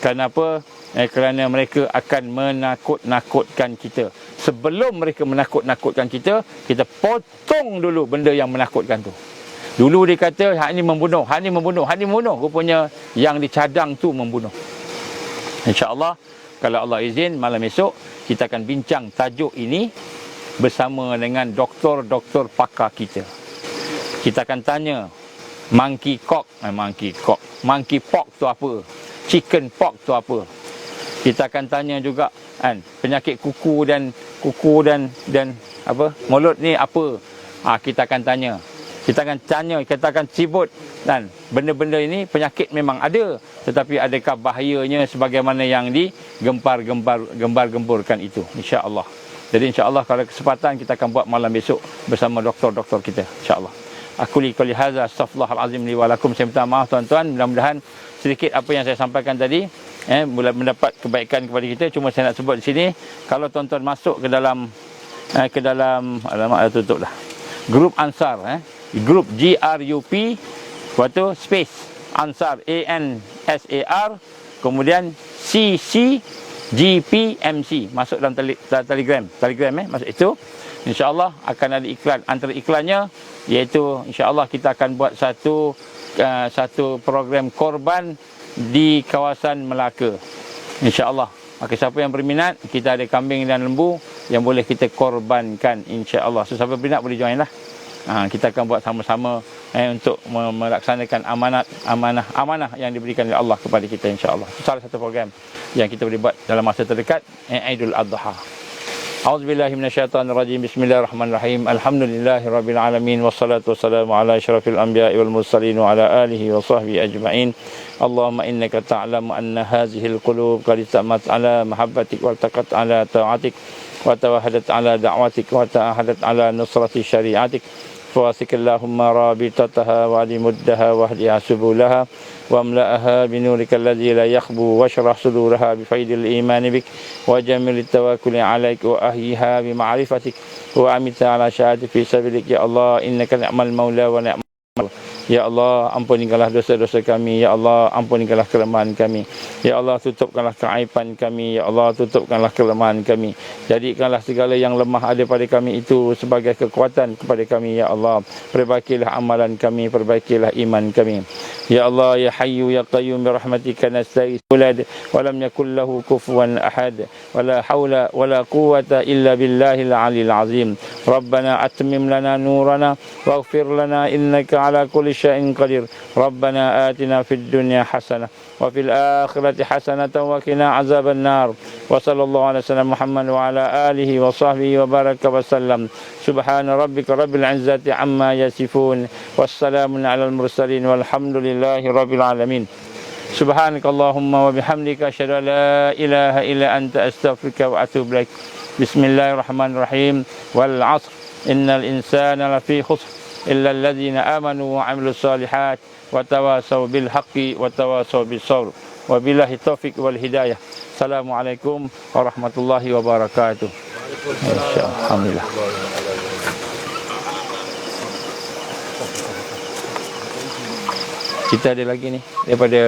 Kenapa? Kerana mereka akan menakut-nakutkan kita. Sebelum mereka menakut-nakutkan kita, kita potong dulu benda yang menakutkan tu. Dulu dia kata hak ni membunuh. Rupanya yang dicadang tu membunuh. InsyaAllah, kalau Allah izin, malam esok kita akan bincang tajuk ini bersama dengan doktor-doktor pakar kita. Kita akan tanya monkeypox tu apa? Chicken pox tu apa? Kita akan tanya juga penyakit kuku dan apa? Mulut ni apa? Kita akan tanya. Kita akan tanya, kita akan cibut, dan benda-benda ini penyakit memang ada, tetapi adakah bahayanya sebagaimana yang gembar-gemburkan itu, insya-Allah. Jadi insya-Allah kalau kesempatan kita akan buat malam besok bersama doktor-doktor kita, insya-Allah. Aku li qouli hadza astaghfirullahalazim li wa lakum. Saya minta maaf tuan-tuan, mudah-mudahan sedikit apa yang saya sampaikan tadi boleh mendapat kebaikan kepada kita. Cuma saya nak sebut di sini, kalau tuan-tuan masuk ke dalam alamak dah tutup dah. Grup Ansar, grup GRUP, lepas tu space Ansar, ANSAR, kemudian CCGPMC, masuk dalam Telegram, masuk itu. InsyaAllah akan ada iklan. Antara iklannya iaitu insyaAllah kita akan buat satu program korban di kawasan Melaka, insyaAllah. Maka siapa yang berminat, kita ada kambing dan lembu yang boleh kita korbankan, insyaAllah. So siapa berminat boleh join lah. Kita akan buat sama-sama untuk melaksanakan amanah yang diberikan oleh Allah kepada kita, insyaAllah. Salah satu program yang kita boleh buat dalam masa terdekat, Aidul Adha. A'udzubillahi minasyaitonirrajim. Bismillahirrahmanirrahim. Alhamdulillahirabbil alamin wassalatu wassalamu ala asyrafil anbiya'i wal mursalin wa ala alihi wa sahbihi ajma'in. Allahumma innaka ta'lamu anna hadhihi al-qulub qad istamat ala mahabbatik wa taqat ala ta'atik wa tawahadat ala da'watik wa ta'ahadat ala nusrati syari'atik. فواسك اللهم رابطتها وعلمدها واهدها سبلها واملأها بنورك الذي لا يخبو واشرح صدورها بفيض الإيمان بك وجمل التوكل عليك وأحيها بمعرفتك وأمتها على شهادة في سبيلك يا الله إنك نعم المولى ونعم Ya Allah, ampunikanlah dosa-dosa kami. Ya Allah, ampunikanlah kelemahan kami. Ya Allah, tutupkanlah keaiban kami. Ya Allah, tutupkanlah kelemahan kami. Jadikanlah segala yang lemah ada pada kami itu sebagai kekuatan kepada kami. Ya Allah, perbaikilah amalan kami, perbaikilah iman kami. Ya Allah, ya Hayyu ya Qayyum, birahmatika nastaghits wa lam yakul lahu kufuwan ahad wa la haula wa la quwwata illa billahil aliyil azim. Rabbana atmim lana nurana waghfir lana innaka ala kulli syai'in qadir. Rabbana atina fid dunya hasanah wa fil akhirati hasanatan wa qina azaban nar. Wa sallallahu ala sayyidina Muhammad wa ala alihi wa sahbihi wa baraka wa sallam. Subhana rabbika rabbil izzati amma yasifun. Wassalamun alal mursalin walhamdulillahi rabbil alamin. Subhanakallahumma wa bihamdika asyhadu an la ilaha illa anta astaghfiruka wa atubu ilaik. Bismillahirrahmanirrahim. Wal 'ashr innal insana lafi khusr illa alladhina amanu wa 'amilus solihat wa tawasaw bil haqqi wa tawasaw bis sabr. Wabillahi taufik wal hidayah. Assalamualaikum warahmatullahi wabarakatuh. Alhamdulillah. Kita ada lagi ni daripada